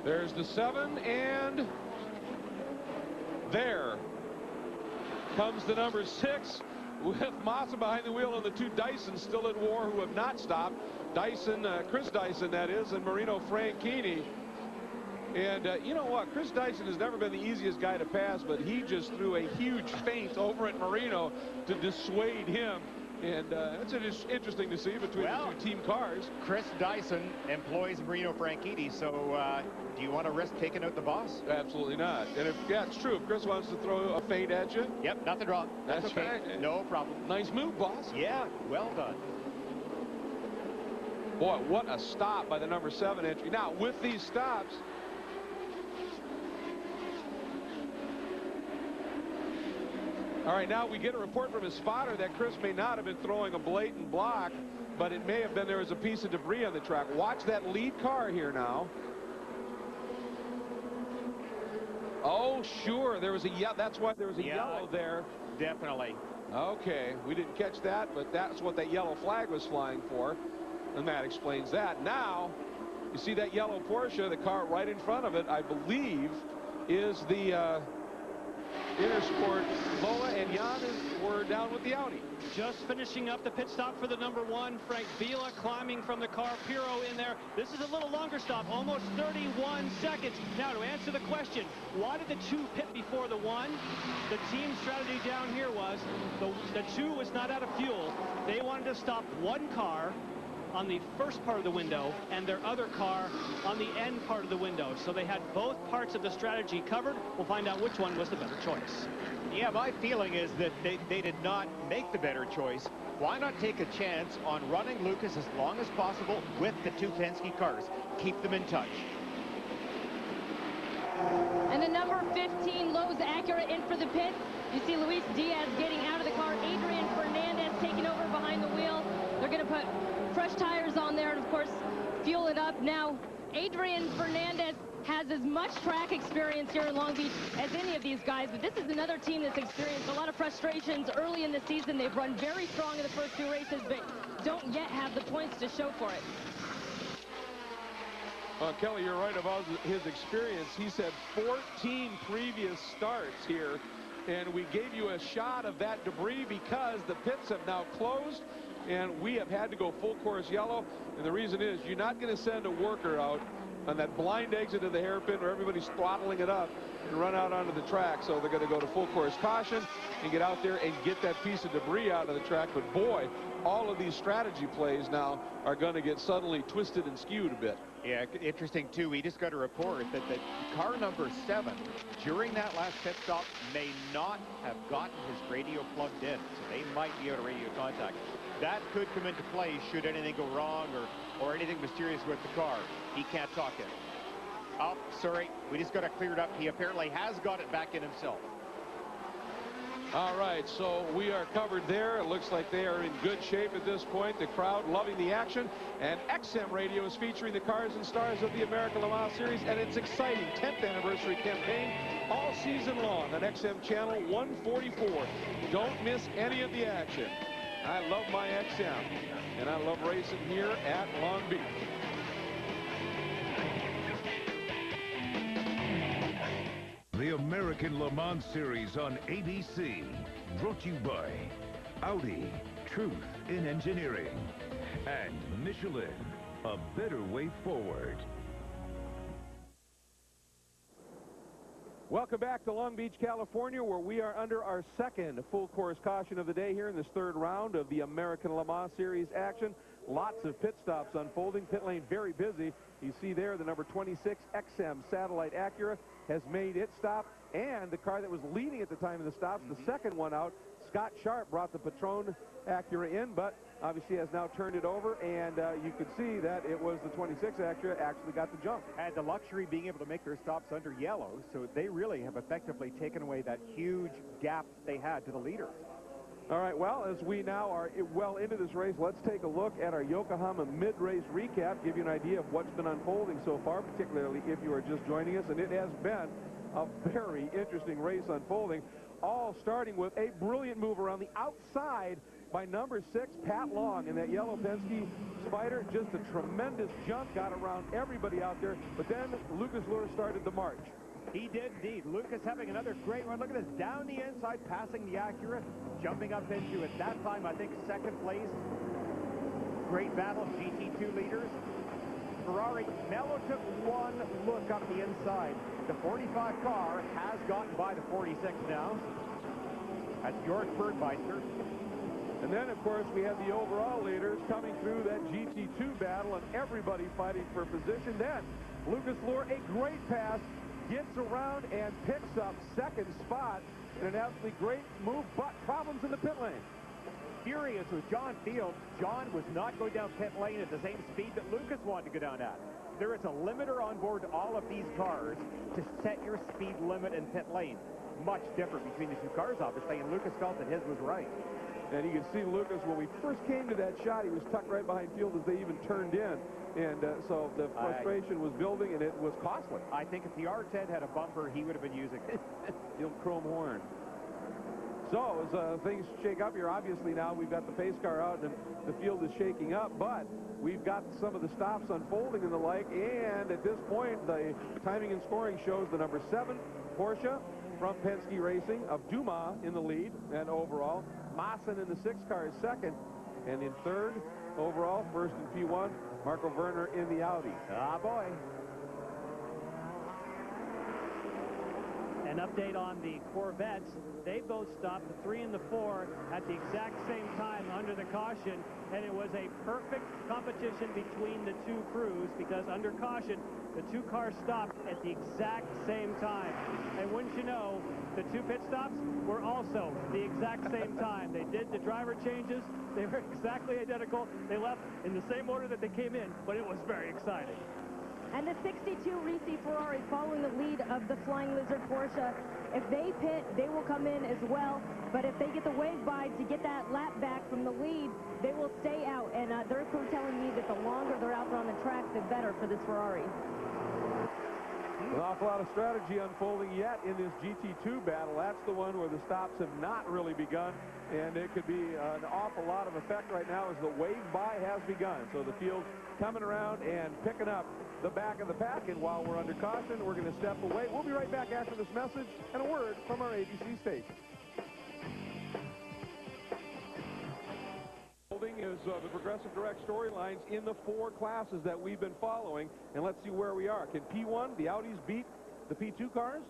There's the 7, and there comes the number 6 with Maassen behind the wheel and the 2 Dysons still at war who have not stopped. Dyson, Chris Dyson, that is, and Marino Franchitti. And you know what? Chris Dyson has never been the easiest guy to pass, but he just threw a huge feint over at Marino to dissuade him. And it's interesting to see between the 2 team cars. Chris Dyson employs Marino Franchitti, so do you want to risk taking out the boss? Absolutely not. And if it's true, if Chris wants to throw a feint at you. Yep, nothing wrong. That's okay. Right. No problem. Nice move, boss. Yeah, well done. Boy, what a stop by the number 7 entry. Now, with these stops, all right, now we get a report from his spotter that Chris may not have been throwing a blatant block, but it may have been there was a piece of debris on the track. Watch that lead car here now. Oh, sure, there was a that's why there was a yellow there. Definitely. Okay, we didn't catch that, but that's what that yellow flag was flying for, and that explains that. Now, you see that yellow Porsche, the car right in front of it, I believe, is the Intersport Loa, and Jan were down with the Audi. Just finishing up the pit stop for the number 1, Frank Vila climbing from the car, Pirro in there. This is a little longer stop, almost 31 seconds. Now, to answer the question, why did the 2 pit before the 1? The team strategy down here was the 2 was not out of fuel. They wanted to stop 1 car on the first part of the window and their other car on the end part of the window. So they had both parts of the strategy covered. We'll find out which one was the better choice. Yeah, my feeling is that they did not make the better choice. Why not take a chance on running Lucas as long as possible with the 2 Penske cars? Keep them in touch. And the number 15 Lowe's Acura in for the pits. You see Luis Diaz getting out of the car. Adrian Fernandez taking over behind the wheel. They're going to put fresh tires on there and, of course, fuel it up. Now, Adrian Fernandez has as much track experience here in Long Beach as any of these guys, but this is another team that's experienced a lot of frustrations early in the season. They've run very strong in the first 2 races, but don't yet have the points to show for it. Kelly, you're right about his experience. He's had 14 previous starts here, and we gave you a shot of that debris because the pits have now closed, and we have had to go full course yellow. And the reason is you're not going to send a worker out on that blind exit to the hairpin where everybody's throttling it up and run out onto the track. So they're going to go to full course caution and get out there and get that piece of debris out of the track. But boy, all of these strategy plays now are going to get suddenly twisted and skewed a bit. Yeah, interesting too. We just got a report that the car number 7 during that last pit stop may not have gotten his radio plugged in, so they might be out of radio contact. That could come into play should anything go wrong or anything mysterious with the car. He can't talk it. Oh, sorry, we just got it cleared up. He apparently has got it back in himself. All right, so we are covered there. It looks like they are in good shape at this point. The crowd loving the action. And XM Radio is featuring the cars and stars of the American Le Mans Series and its exciting 10th anniversary campaign all season long on XM Channel 144. Don't miss any of the action. I love my XM, and I love racing here at Long Beach. The American Le Mans Series on ABC, brought to you by Audi, truth in engineering, and Michelin, a better way forward. Welcome back to Long Beach, California, where we are under our second full course caution of the day here in this 3rd round of the American Le Mans Series action. Lots of pit stops unfolding. Pit lane very busy. You see there the number 26 XM Satellite Acura has made its stop, and the car that was leading at the time of the stops, the second one out, Scott Sharp brought the Patron Acura in, but obviously has now turned it over, and you could see that it was the 26 Acura actually got the jump. Had the luxury being able to make their stops under yellow, so they really have effectively taken away that huge gap they had to the leader. All right, well, as we now are well into this race, let's take a look at our Yokohama mid-race recap, give you an idea of what's been unfolding so far, particularly if you are just joining us, and it has been a very interesting race unfolding, all starting with a brilliant move around the outside by number 6, Pat Long, in that yellow Penske Spider. Just a tremendous jump, got around everybody out there, but then Lucas Luhr started the march. He did indeed. Lucas having another great run. Look at this, down the inside, passing the Acura, jumping up into, at that time, I think, 2nd place. Great battle, GT2 leaders. Ferrari, Mello took one look up the inside. The 45 car has gotten by the 46 now. That's George Birdmeister. And then, of course, we have the overall leaders coming through that GT2 battle, and everybody fighting for position. Then, Lucas Luhr, a great pass, gets around and picks up 2nd spot in an absolutely great move, but problems in the pit lane. Furious with John Field. John was not going down pit lane at the same speed that Lucas wanted to go down at. There is a limiter on board all of these cars to set your speed limit in pit lane. Much different between the 2 cars, obviously, and Lucas felt that his was right. And you can see Lucas, when we first came to that shot, he was tucked right behind Field as they even turned in. And so the frustration was building, and it was costly. I think if the R10 had a bumper, he would have been using it. The old chrome horn. So as things shake up here, obviously now we've got the pace car out, and the field is shaking up, but we've got some of the stops unfolding and the like, and at this point, the timing and scoring shows the number 7 Porsche from Penske Racing of Dumas in the lead, and overall, Maassen in the 6 car is 2nd, and in 3rd overall, 1st in P1, Marco Werner in the Audi. Ah, boy. An update on the Corvettes. They both stopped, the 3 and the 4, at the exact same time under the caution, and it was a perfect competition between the 2 crews because under caution, the 2 cars stopped at the exact same time. And wouldn't you know, the 2 pit stops were also the exact same time. They did the driver changes. They were exactly identical. They left in the same order that they came in, but it was very exciting. And the 62 Risi Ferrari following the lead of the Flying Lizard Porsche. If they pit, they will come in as well. But if they get the wave by to get that lap back from the lead, they will stay out. And their crew telling me that the longer they're out there on the track, the better for this Ferrari. An awful lot of strategy unfolding yet in this GT2 battle. That's the one where the stops have not really begun, and it could be an awful lot of effect right now as the wave by has begun. So the field's coming around and picking up the back of the pack, and while we're under caution, we're going to step away. We'll be right back after this message and a word from our ABC station. Is the Progressive Direct storylines in the 4 classes that we've been following, and let's see where we are. Can P1, the Audis, beat the P2 cars?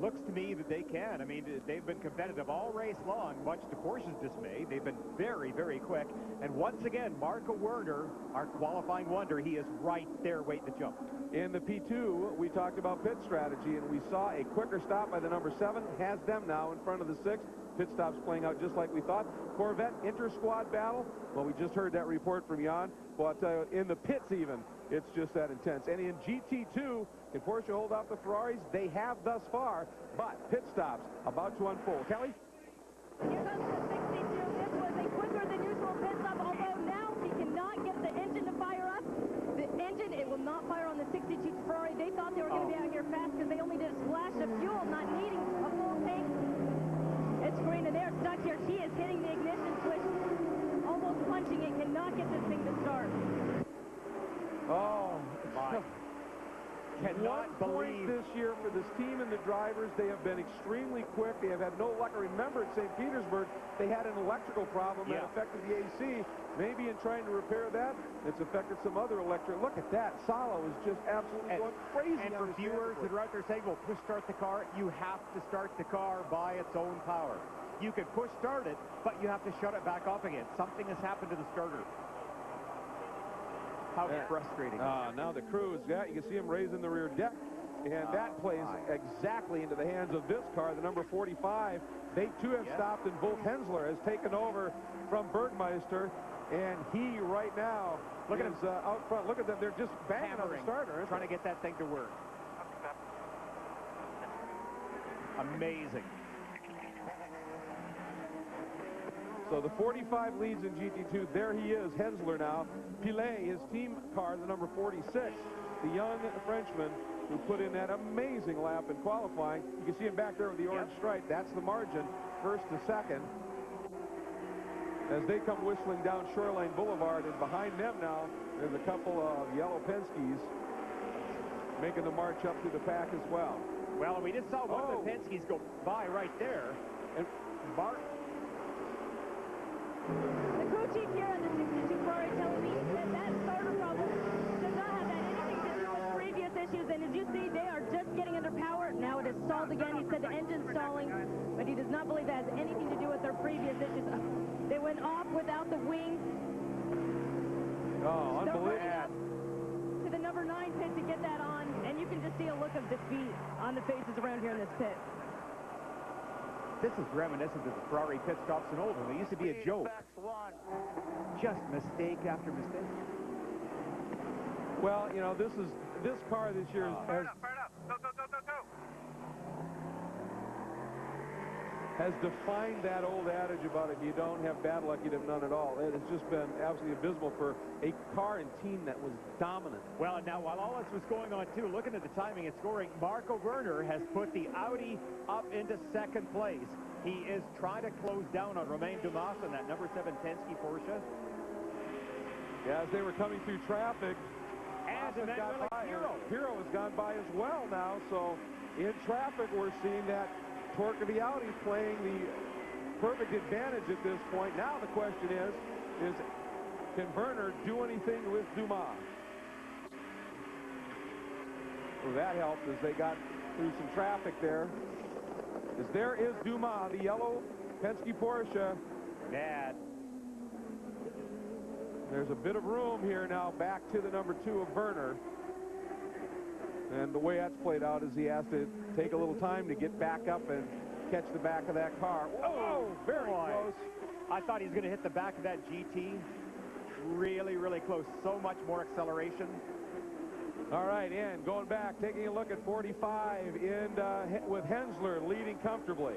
Looks to me that they can. I mean, they've been competitive all race long, much to Porsche's dismay. They've been very, very quick. And once again, Marco Werner, our qualifying wonder, he is right there waiting to jump. In the P2, we talked about pit strategy, and we saw a quicker stop by the number 7, has them now in front of the 6. Pit stops playing out just like we thought. Corvette inter-squad battle. Well, we just heard that report from Jan. Well, I'll tell you, in the pits even, it's just that intense. And in GT2, can Porsche hold off the Ferraris? They have thus far, but pit stops about to unfold. Kelly? Here comes the 62. This was a quicker than usual pit stop, although now he cannot get the engine to fire up. The engine, it will not fire on the 62 Ferrari. They thought they were going to be out here fast because they only did a splash of fuel, not needing a full tank. It's green, and they're stuck here. He is hitting the ignition switch, almost punching it, cannot get this thing to start. Oh, my. Cannot believe this year for this team and the drivers. They have been extremely quick. They have had no luck. I remember at St. Petersburg, they had an electrical problem that affected the AC. Maybe in trying to repair that, it's affected some other electric. Look at that. Salo is just absolutely going crazy. And for viewers that are out there saying, well, push start the car, you have to start the car by its own power. You can push start it, but you have to shut it back off again. Something has happened to the starter. How frustrating. Now the crew is, you can see him raising the rear deck, and that plays exactly into the hands of this car, the number 45. They too have stopped, and Wolf Hensler has taken over from Bergmeister, and he right now is out front. Look at them, they're just banging on the starter. Trying to get that thing to work. Amazing. So the 45 leads in GT2. There he is, Hensler now. Pilet, his team car, the number 46, the young Frenchman who put in that amazing lap in qualifying. You can see him back there with the orange stripe. That's the margin, first to second. As they come whistling down Shoreline Boulevard, and behind them now, there's a couple of yellow Penske's making the march up through the pack as well. Well, we just saw one of the Penske's go by right there. And the crew chief here on the 62 Ferrari telling me that that starter problem does not have anything to do with previous issues, and as you see, they are just getting under power. Now it is stalled again. He said the engine's stalling, but he does not believe that has anything to do with their previous issues. They went off without the wing. Oh, unbelievable. They're running up to the number 9 pit to get that on, and you can just see a look of defeat on the faces around here in this pit. This is reminiscent of the Ferrari pit stops in Oldham. It used to be a joke. Just mistake after mistake. Well, you know, this car this year has defined that old adage about if you don't have bad luck, you'd have none at all. It has just been absolutely abysmal for a car and team that was dominant. Well, now, while all this was going on, too, looking at the timing and scoring, Marco Werner has put the Audi up into second place. He is trying to close down on Romain Dumas and that number 7 Penske Porsche. Yeah, as they were coming through traffic, and Hero has gone by as well now, so in traffic we're seeing that torque of the Audi playing the perfect advantage at this point. Now the question is can Werner do anything with Dumas? Well, that helped as they got through some traffic there. As there is Dumas, the yellow Penske Porsche. Mad. There's a bit of room here now back to the number 2 of Werner. And the way that's played out is he has to take a little time to get back up and catch the back of that car. Whoa, very close. I thought he was going to hit the back of that GT. Really, really close. So much more acceleration. All right, and going back, taking a look at 45 with Hensler leading comfortably.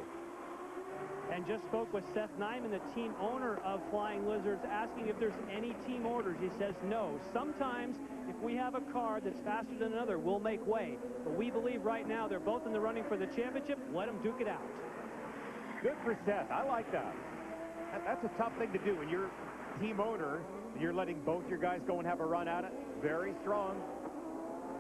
and just spoke with Seth Nyman, the team owner of Flying Lizards, asking if there's any team orders. He says no. Sometimes, if we have a car that's faster than another, we'll make way. But we believe right now they're both in the running for the championship. Let them duke it out. Good for Seth. I like that. That's a tough thing to do when you're team owner and you're letting both your guys go and have a run at it. Very strong.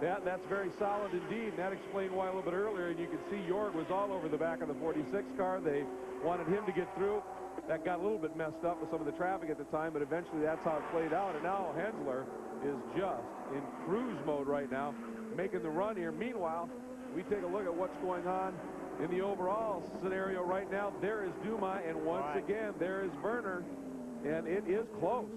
Yeah, that's very solid indeed. And that explained why a little bit earlier, and you could see Jorg was all over the back of the 46 car. They wanted him to get through. That got a little bit messed up with some of the traffic at the time, but eventually that's how it played out. And now Hensler is just in cruise mode right now, making the run here. Meanwhile, we take a look at what's going on in the overall scenario right now. There is Dumas, and once again, there is Werner, and it is close.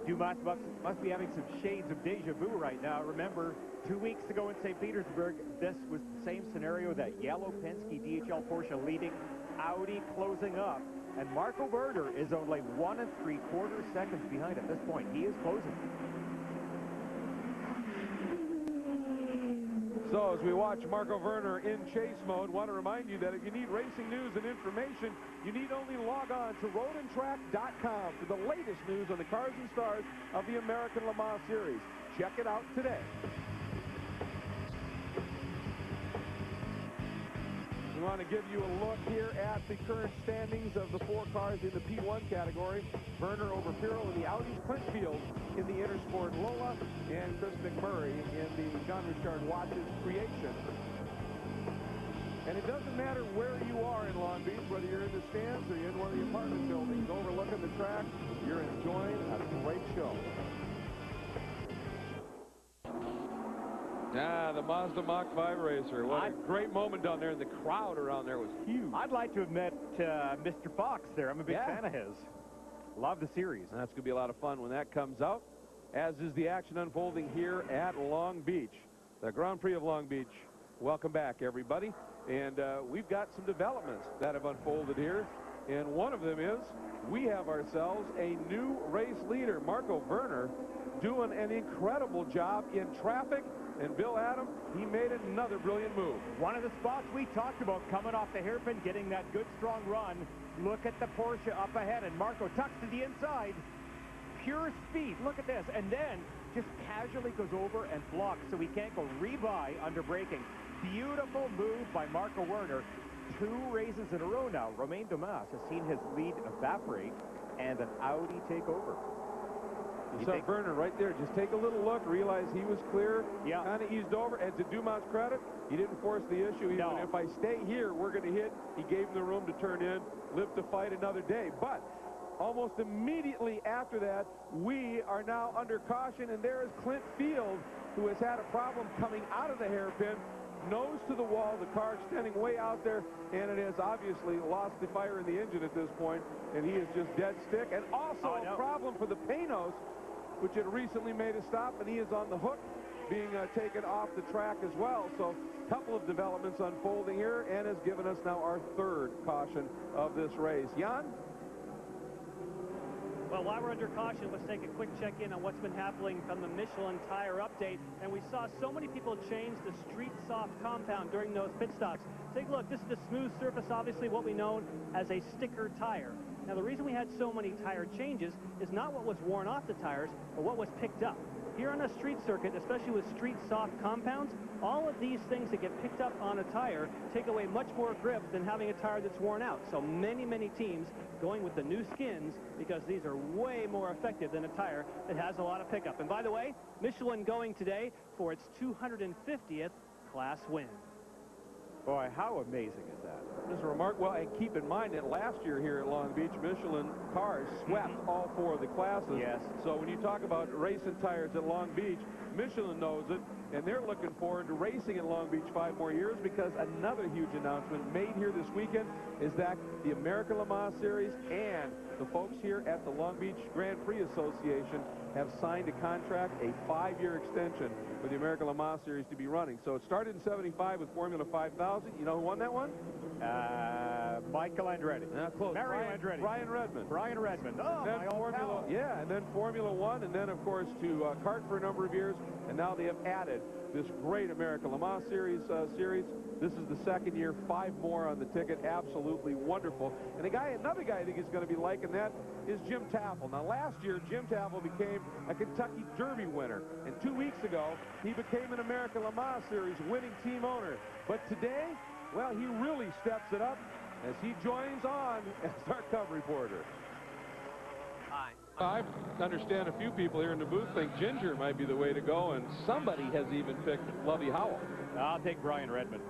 Dumas must be having some shades of deja vu right now. Remember, 2 weeks ago in St. Petersburg, this was the same scenario, that yellow Penske DHL Porsche leading, Audi closing up, and Marco Werner is only 1 3/4 seconds behind at this point. He is closing. So as we watch Marco Werner in chase mode, want to remind you that if you need racing news and information, you need only log on to roadandtrack.com for the latest news on the cars and stars of the American Le Mans Series. Check it out today. We want to give you a look here at the current standings of the 4 cars in the P1 category. Werner over Pirro in the Audis, Clint Field in the Intersport Lola, and Chris McMurray in the Jean-Richard Watches Creation. And it doesn't matter where you are in Long Beach, whether you're in the stands or you're in one of the apartment buildings overlooking the track, you're enjoying a great show. The Mazda Mach-5 racer. What a great moment down there, and the crowd around there was huge. I'd like to have met Mr. Fox there. I'm a big fan of his. Love the series. And that's going to be a lot of fun when that comes out, as is the action unfolding here at Long Beach. The Grand Prix of Long Beach. Welcome back, everybody. And we've got some developments that have unfolded here. And one of them is we have ourselves a new race leader, Marco Werner, doing an incredible job in traffic. And Bill Adam, he made another brilliant move. One of the spots we talked about coming off the hairpin, getting that good strong run. Look at the Porsche up ahead, and Marco tucks to the inside. Pure speed. Look at this. And then just casually goes over and blocks so he can't go rebuy under braking. Beautiful move by Marco Werner. 2 races in a row now. Romain Dumas has seen his lead evaporate and an Audi take over. You saw Werner right there. Just take a little look, realize he was clear, kind of eased over, and to Dumas' credit, he didn't force the issue. He went, if I stay here, we're going to hit. He gave him the room to turn in, live to fight another day. But almost immediately after that, we are now under caution, and there is Clint Field, who has had a problem coming out of the hairpin, nose to the wall, the car extending way out there, and it has obviously lost the fire in the engine at this point, and he is just dead stick. And also a problem for the Panos, which had recently made a stop, and he is on the hook, being taken off the track as well. So a couple of developments unfolding here, and has given us now our 3rd caution of this race. Jan? Well, while we're under caution, let's take a quick check-in on what's been happening from the Michelin tire update. And we saw so many people change the Street Soft compound during those pit stops. Take a look. This is the smooth surface, obviously what we know as a sticker tire. Now, the reason we had so many tire changes is not what was worn off the tires, but what was picked up. Here on a street circuit, especially with Street Soft compounds, all of these things that get picked up on a tire take away much more grip than having a tire that's worn out. So many, many teams going with the new skins because these are way more effective than a tire that has a lot of pickup. And by the way, Michelin going today for its 250th class win. Boy, how amazing is that? This is remarkable. And keep in mind that last year here at Long Beach, Michelin cars swept all 4 of the classes. Yes. So when you talk about racing tires at Long Beach, Michelin knows it, and they're looking forward to racing in Long Beach 5 more years, because another huge announcement made here this weekend is that the American Le Mans Series and the folks here at the Long Beach Grand Prix Association have signed a contract, a 5-year extension for the American Le Mans Series to be running. So it started in '75 with Formula 5000. You know who won that one? Michael Andretti. Close. Mario Andretti. Brian Redmond. Brian Redmond. Oh, then my old pal. Yeah, and then Formula One, and then, of course, to kart for a number of years, and now they have added this great American Le Mans series. This is the second year, 5 more on the ticket. Absolutely wonderful. And another guy I think is going to be liking that is Jim Tafel. Now, last year, Jim Tafel became a Kentucky Derby winner, and 2 weeks ago, he became an American Le Mans series winning team owner. But today, well, he really steps it up as he joins on as our Cub reporter. Hi. I understand a few people here in the booth think Ginger might be the way to go, and somebody has even picked Lovey Howell. I'll take Brian Redmond.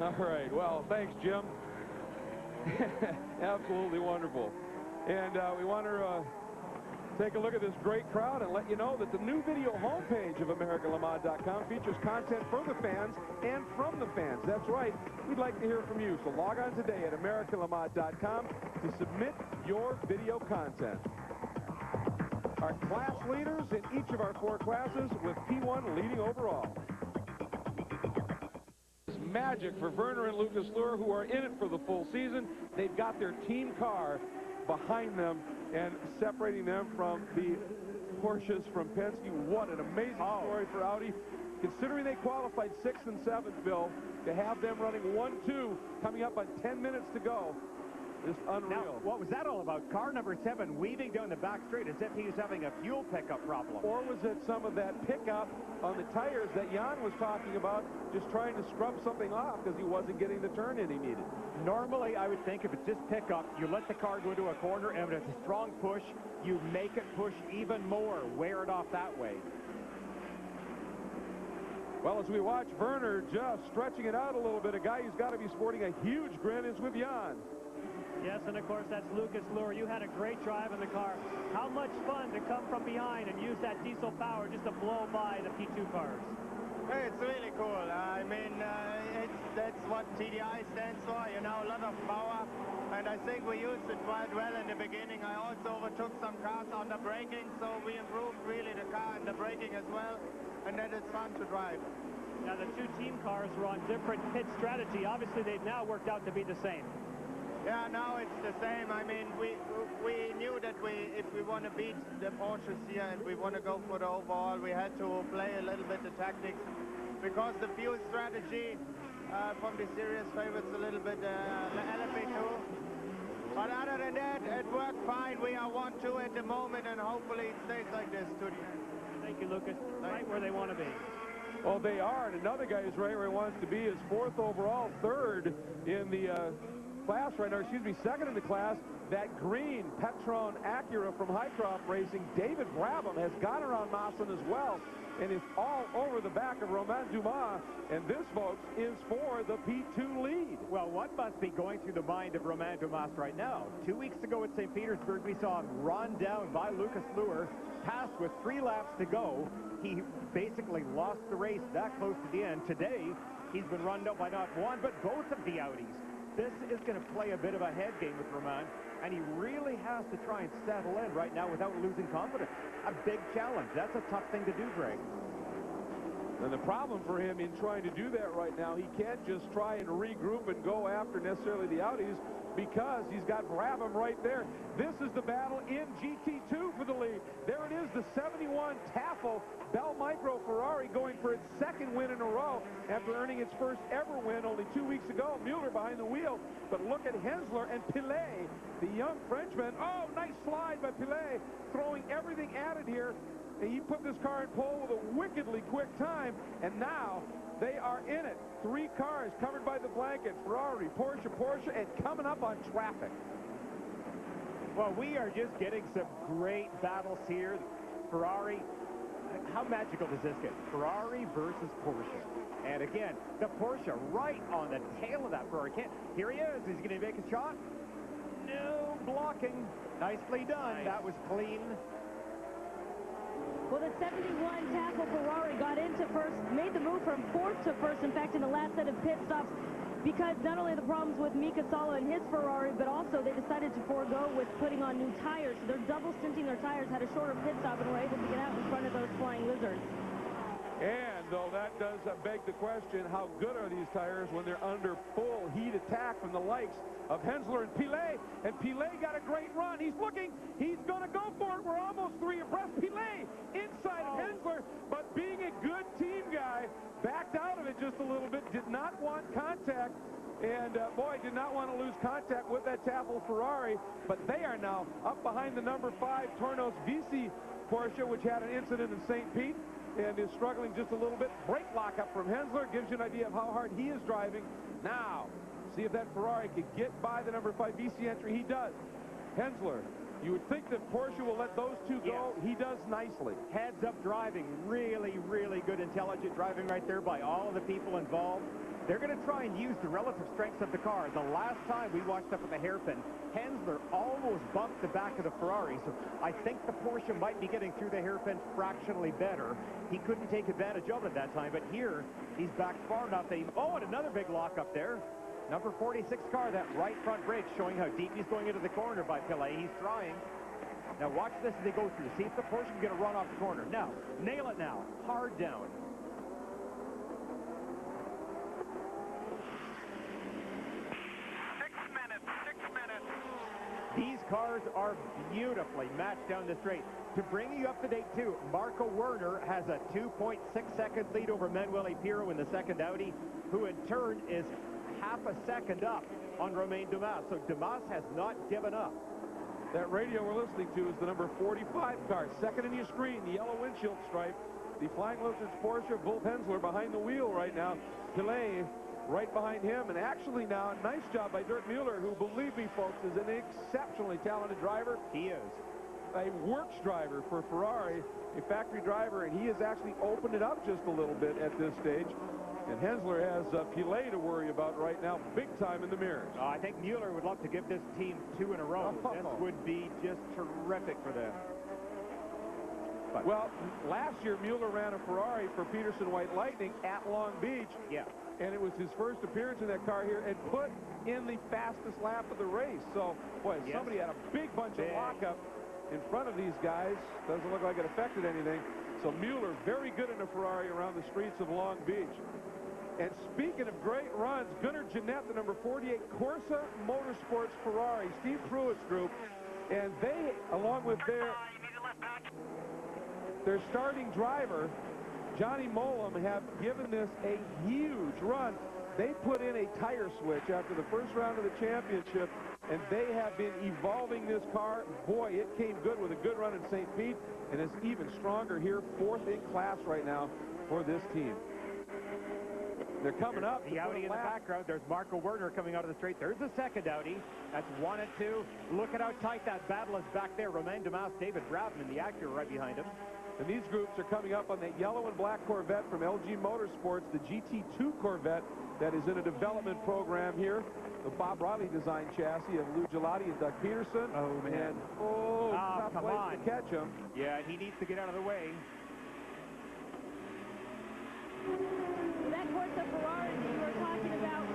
All right. Well, thanks, Jim. Absolutely wonderful. And we want to take a look at this great crowd and let you know that the new video homepage of AmericanLeMans.com features content for the fans and from the fans. That's right. We'd like to hear from you. So log on today at AmericanLeMans.com to submit your video content. Our class leaders in each of our 4 classes, with P1 leading overall. It's magic for Werner and Lucas Luhr, who are in it for the full season. They've got their team car behind them and separating them from the Porsches from Penske. What an amazing story for Audi. Considering they qualified 6th and 7th, Bill, to have them running 1-2 coming up on 10 minutes to go is unreal. Now, what was that all about? Car number 7 weaving down the back straight as if he was having a fuel pickup problem. Or was it some of that pickup on the tires that Jan was talking about, just trying to scrub something off because he wasn't getting the turn in he needed? Normally, I would think if it's just pickup, you let the car go into a corner, and if it's a strong push, you make it push even more, wear it off that way. Well, as we watch Werner just stretching it out a little bit, a guy who's got to be sporting a huge grin is with Jan. Yes, and of course, that's Lucas Luhr. You had a great drive in the car. How much fun to come from behind and use that diesel power just to blow by the P2 cars. Hey, it's really cool. I mean, that's what TDI stands for, you know, a lot of power. And I think we used it quite well in the beginning. I also overtook some cars on the braking, so we improved really the car and the braking as well. And then it's fun to drive. Now, the 2 team cars were on different pit strategy. Obviously, they've now worked out to be the same. Yeah, now it's the same. I mean, we knew that if we want to beat the Porsches here and we want to go for the overall, we had to play a little bit the tactics, because the fuel strategy from the series favors a little bit LFP2. But other than that, it worked fine. We are 1-2 at the moment, and hopefully it stays like this to the end. Thank you, Lucas. Right where they want to be. Well, they are, and another guy who's right where he wants to be is 4th overall, 3rd in the class right now, excuse me, 2nd in the class. That green Patron Acura from Hycroft Racing, David Brabham, has gone around Mawson as well and is all over the back of Romain Dumas, and this, folks, is for the P2 lead. Well, what must be going through the mind of Romain Dumas right now? 2 weeks ago at St. Petersburg, we saw him run down by Lucas Luhr, passed with 3 laps to go. He basically lost the race that close to the end. Today, he's been run down by not one, but both of the Audis. This is going to play a bit of a head game with Romain, and he really has to try and settle in right now without losing confidence. A big challenge. That's a tough thing to do, Greg. And the problem for him in trying to do that right now, he can't just try and regroup and go after necessarily the Audis, because he's got Brabham right there. This is the battle in GT2 for the lead. There it is, the 71 Tafel Bell Micro Ferrari going for its 2nd win in a row after earning its first ever win only 2 weeks ago. Mueller behind the wheel, but look at Hensler and Pilet, the young Frenchman. Oh, nice slide by Pilet, throwing everything at it here. And he put this car in pole with a wickedly quick time, and now they are in it. 3 cars covered by the blanket, Ferrari, Porsche, and coming up on traffic. Well, we are just getting some great battles here. Ferrari, how magical does this get? Ferrari versus Porsche. And again, the Porsche right on the tail of that Ferrari. Here he is. Is he going to make a shot? No blocking. Nicely done. Nice. That was clean. Well, the 71 Tafel Ferrari got into first, made the move from 4th to 1st, in fact, in the last set of pit stops, because not only the problems with Mika Salo and his Ferrari, but also they decided to forego with putting on new tires. So they're double stinting their tires, had a shorter pit stop, and were able to get out in front of those flying lizards. And though that does beg the question, how good are these tires when they're under full heat attack from the likes of Hensler and Pilet? And Pilet got a great run. He's looking. He's going to go for it. We're almost 3 abreast. Pilet inside of Hensler, but being a good team guy, backed out of it just a little bit, did not want contact. And, boy, did not want to lose contact with that Tafel Ferrari. But they are now up behind the number 5 Tornos Visi Porsche, which had an incident in St. Pete and is struggling just a little bit. Brake lockup from Hensler gives you an idea of how hard he is driving. Now, see if that Ferrari can get by the number 5 VC entry. He does. Hensler, you would think that Porsche will let those two go. He does nicely. Heads-up driving. Really, really good intelligent driving right there by all of the people involved. They're going to try and use the relative strengths of the car. The last time we watched up at the hairpin, Hensler almost bumped the back of the Ferrari. So I think the Porsche might be getting through the hairpin fractionally better. He couldn't take advantage of it that time, but here he's back far enough that he... Oh, and another big lock up there. Number 46 car, that right front brake showing how deep he's going into the corner by Pilet. He's trying. Now watch this as they go through. See if the Porsche can get a run off the corner. Now, nail it now. Hard down. These cars are beautifully matched down the straight. To bring you up to date, too, Marco Werner has a 2.6-second lead over Manuel Piro in the second Audi, who in turn is half a second up on Romain Dumas. So Dumas has not given up. That radio we're listening to is the number 45 car. Second in your screen, the yellow windshield stripe. The Flying Lizards Porsche, Wolf Hensler behind the wheel right now. Pilet right behind him, and actually now, nice job by Dirk Mueller, who, believe me, folks, is an exceptionally talented driver. He is. A works driver for Ferrari, a factory driver, and he has actually opened it up just a little bit at this stage. And Hensler has Pilet to worry about right now, big time in the mirrors. I think Mueller would love to give this team 2 in a row. This would be just terrific for them. But well, last year, Mueller ran a Ferrari for Peterson White Lightning at Long Beach. Yeah. And it was his first appearance in that car here and put in the fastest lap of the race. So, boy, somebody had a big bunch of lockup in front of these guys. Doesn't look like it affected anything. So Mueller, very good in a Ferrari around the streets of Long Beach. And speaking of great runs, Gunnar Jeanette, the number 48 Corsa Motorsports Ferrari, Steve Pruitt's group, and they, along with their starting driver, Johnny Mollum, have given this a huge run. They put in a tire switch after the first round of the championship, and they have been evolving this car. Boy, it came good with a good run in St. Pete, and it's even stronger here, 4th in class right now for this team. They're coming up. The Audi in the background. There's Marco Werner coming out of the straight. There's the second Audi. That's 1 and 2. Look at how tight that battle is back there. Romain Dumas, David Bravman, the Acura right behind him. And these groups are coming up on that yellow and black Corvette from LG Motorsports, the GT2 Corvette that is in a development program here. The Bob Riley design chassis of Lou Gelati and Doug Peterson. Oh, man. And, tough come place on. to catch him. Yeah, he needs to get out of the way. That Corsa Ferrari we were talking about,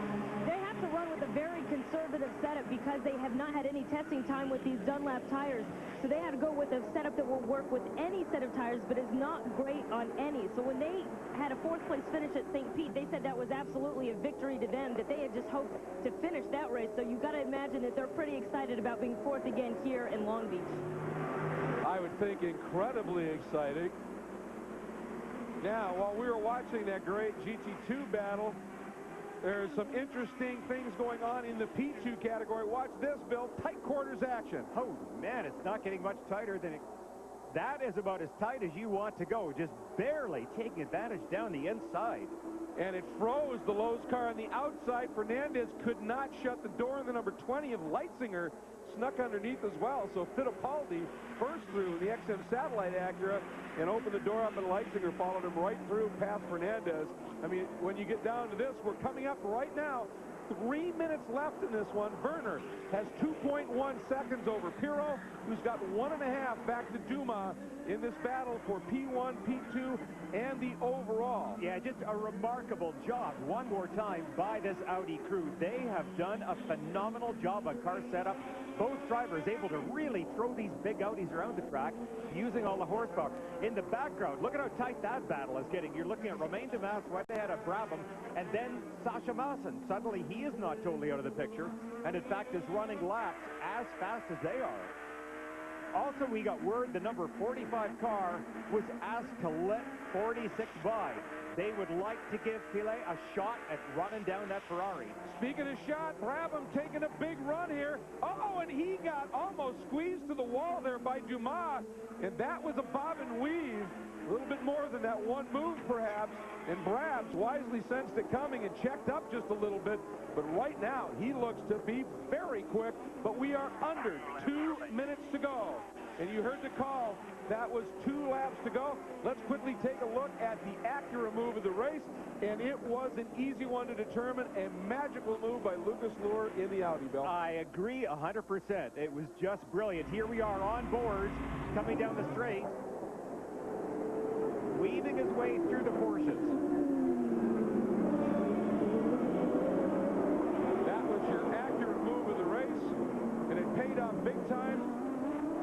they have to run with a very conservative setup because they have not had any testing time with these Dunlap tires. So they had to go with a setup that will work with any set of tires, but is not great on any. So when they had a 4th place finish at St. Pete, they said that was absolutely a victory to them, that they had just hoped to finish that race. So you've got to imagine that they're pretty excited about being 4th again here in Long Beach. I would think incredibly exciting. Now, while we were watching that great GT2 battle, there's some interesting things going on in the P2 category. Watch this, Bill. Tight quarters action. Oh, man, it's not getting much tighter than it... That is about as tight as you want to go. Just barely taking advantage down the inside. And it froze the Lowe's car on the outside. Fernandez could not shut the door, and the number 20 of Leitzinger snuck underneath as well. So Fittipaldi burst through the XM Satellite Acura and opened the door up, and Leitzinger followed him right through past Fernandez. I mean, when you get down to this, we're coming up right now. 3 minutes left in this one. Werner has 2.1 seconds over Piro, who's got 1.5 back to Dumas in this battle for P1, P2, and the overall. Yeah, just a remarkable job one more time by this Audi crew. They have done a phenomenal job on car setup. both drivers able to really throw these big Audis around the track using all the horsepower. In the background, look at how tight that battle is getting. You're looking at Romain Dumas right ahead of Brabham, and then Sacha Maassen. Suddenly, he is not totally out of the picture, and in fact is running laps as fast as they are. Also, we got word the number 45 car was asked to let 46 by. They would like to give Pilet a shot at running down that Ferrari. Speaking of shot, Brabham taking a big run here. Oh, and he got almost squeezed to the wall there by Dumas, and that was a bob and weave. A little bit more than that one move, perhaps, and Brabs wisely sensed it coming and checked up just a little bit, but right now he looks to be very quick, but we are under 2 minutes to go. And you heard the call. That was 2 laps to go. Let's quickly take a look at the Acura move of the race, and it was an easy one to determine. A magical move by Lucas Luhr in the Audi, Bill. I agree 100%. It was just brilliant. Here we are on board, coming down the straight, weaving his way through the Porsches. That was your Acura move of the race, and it paid off big time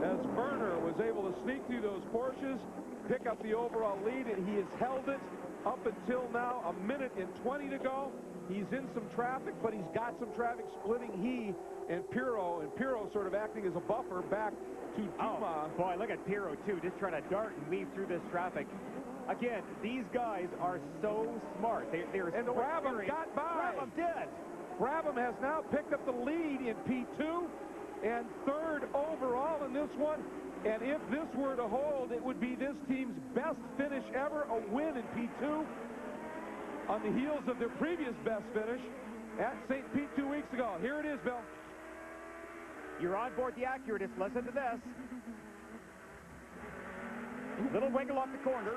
as Werner was able to sneak through those Porsches, pick up the overall lead, and he has held it up until now. 1 minute and 20 to go. He's in some traffic, but he's got some traffic splitting he and Pirot sort of acting as a buffer back to Dumas. Oh, boy, look at Pirot, too, just trying to dart and weave through this traffic. Again, these guys are so smart. They're and so Brabham got by. Brabham did. Brabham has now picked up the lead in P2 and 3rd overall in this one. And if this were to hold, it would be this team's best finish ever, a win in P2 on the heels of their previous best finish at St. Pete 2 weeks ago. Here it is, Bill. You're on board the Acura. Just listen to this. Little wiggle off the corner.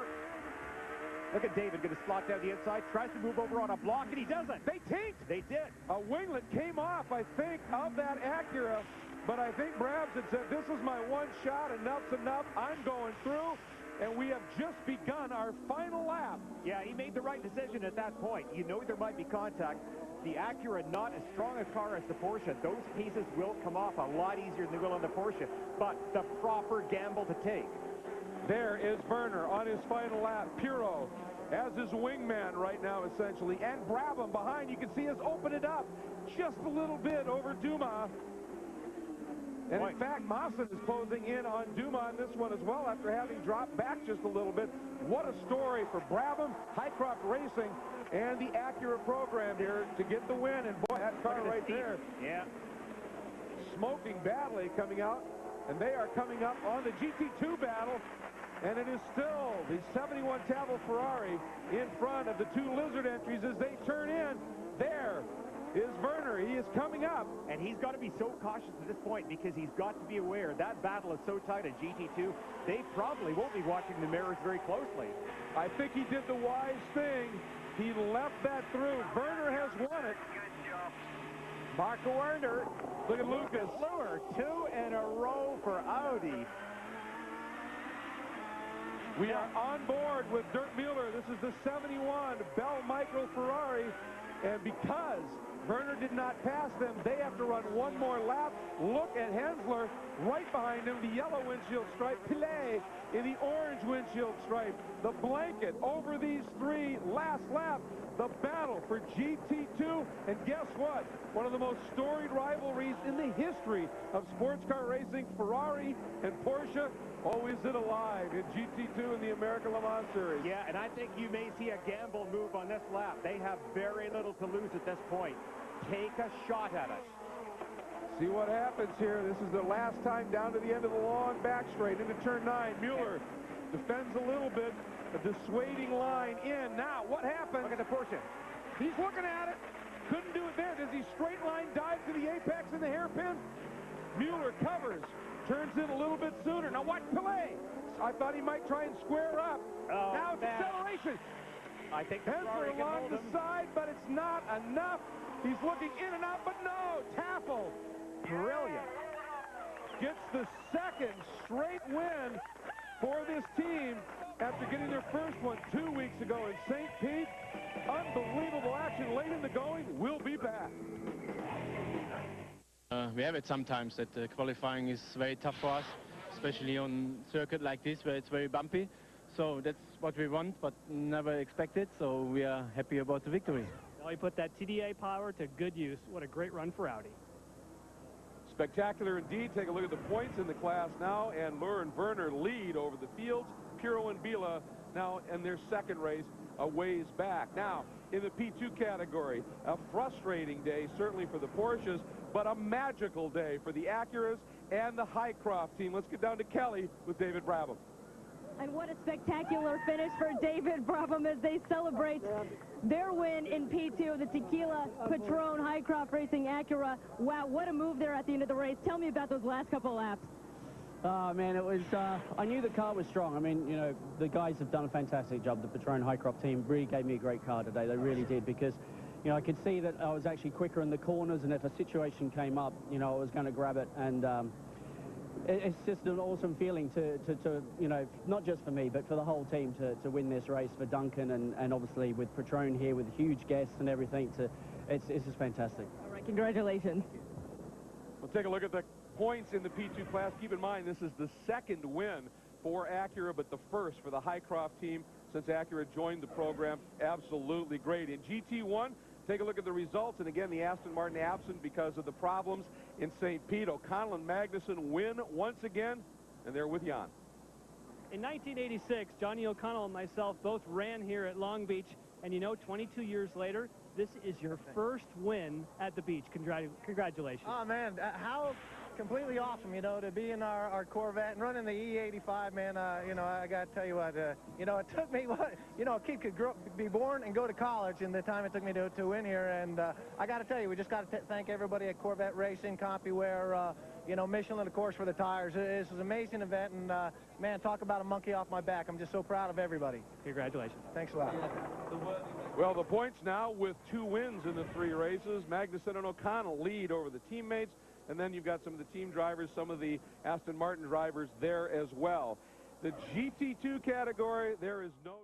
Look at David going to slot down the inside, tries to move over on a block, and he doesn't. They tanked. They did. A winglet came off, I think, of that Acura, but I think Brabs had said, this is my one shot, enough's enough, I'm going through, and we have just begun our final lap. Yeah, he made the right decision at that point. You know there might be contact. The Acura, not as strong a car as the Porsche. Those pieces will come off a lot easier than they will on the Porsche, but the proper gamble to take. There is Werner on his final lap. Pirot as his wingman right now, essentially. And Brabham behind. You can see us open it up just a little bit over Dumas. And in fact, Maassen is closing in on Dumas on this one as well after having dropped back just a little bit. What a story for Brabham, Highcroft Racing, and the Acura program here to get the win. And boy, that car right there. Yeah. Smoking badly coming out. And they are coming up on the GT2 battle. And it is still the 71 Tavol Ferrari in front of the 2 Lizard entries as they turn in. There is Werner. He is coming up. And he's got to be so cautious at this point because he's got to be aware that battle is so tight at GT2, they probably won't be watching the mirrors very closely. I think he did the wise thing. He left that through. Werner has won it. Marco Werner. Look at Lucas Luhr, 2 in a row for Audi. We are on board with Dirk Mueller. This is the 71 Bell Micro Ferrari. And because Werner did not pass them, they have to run one more lap. Look at Hensler right behind him, the yellow windshield stripe. Pilet in the orange windshield stripe. The blanket over these 3 last lap. The battle for GT2. And guess what? One of the most storied rivalries in the history of sports car racing. Ferrari and Porsche. Oh, is it alive in GT2 in the American Le Mans Series? Yeah, and I think you may see a gamble move on this lap. They have very little to lose at this point. Take a shot at it. See what happens here. This is the last time down to the end of the long back straight into turn 9. Mueller defends a little bit. A dissuading line in. Now, what happens? Look at the Porsche. He's looking at it. Couldn't do it there. Does he straight line dive to the apex in the hairpin? Mueller covers. Turns in a little bit sooner. Now watch Pilet. I thought he might try and square up. Oh, now it's acceleration. I think Hensler along the side, but it's not enough. He's looking in and out, but no. Tafel. Brilliant. Gets the 2nd straight win for this team after getting their first one 2 weeks ago in St. Pete. Unbelievable action late in the going. We'll be back. We have it sometimes that the qualifying is very tough for us, especially on circuit like this where it's very bumpy. So that's what we want, but never expected. So we are happy about the victory. Well, he put that TDA power to good use. What a great run for Audi. Spectacular indeed. Take a look at the points in the class now, and Luhr and Werner lead over the fields. Piro and Bila now in their second race a ways back. Now, in the P2 category, a frustrating day certainly for the Porsches, but a magical day for the Acuras and the Highcroft team. Let's get down to Kelly with David Brabham. And what a spectacular finish for David Brabham as they celebrate their win in P2, the Tequila Patron Highcroft Racing Acura. Wow, what a move there at the end of the race. Tell me about those last couple of laps. Oh, man, it was, I knew the car was strong. I mean, you know, the guys have done a fantastic job. The Patron Highcroft team really gave me a great car today. They really did, because, you know, I could see that I was actually quicker in the corners, and if a situation came up, you know, I was going to grab it. And it's just an awesome feeling to, you know, not just for me, but for the whole team to win this race, for Duncan and obviously with Patron here with huge guests and everything. It's just fantastic. All right, congratulations. We'll take a look at the points in the P2 class. Keep in mind, this is the second win for Acura, but the first for the Highcroft team since Acura joined the program. Absolutely great. In GT1, take a look at the results, and again, the Aston Martin absent because of the problems in St. Pete. O'Connell and Magnussen win once again, and they're with Jan. In 1986, Johnny O'Connell and myself both ran here at Long Beach, and you know, 22 years later, this is your first win at the beach. Congratulations. Oh, man, how completely awesome, you know, to be in our Corvette and running the E85, man. You know, I got to tell you what, you know, it took me, you know, a kid could be born and go to college in the time it took me to win here. And I got to tell you, we just got to thank everybody at Corvette Racing, CompuWare, you know, Michelin, of course, for the tires. This was an amazing event, and, man, talk about a monkey off my back. I'm just so proud of everybody. Congratulations. Thanks a lot. Well, the points now with 2 wins in the 3 races. Magnussen and O'Connell lead over the teammates, and then you've got some of the team drivers, some of the Aston Martin drivers there as well. The GT2 category, there is no...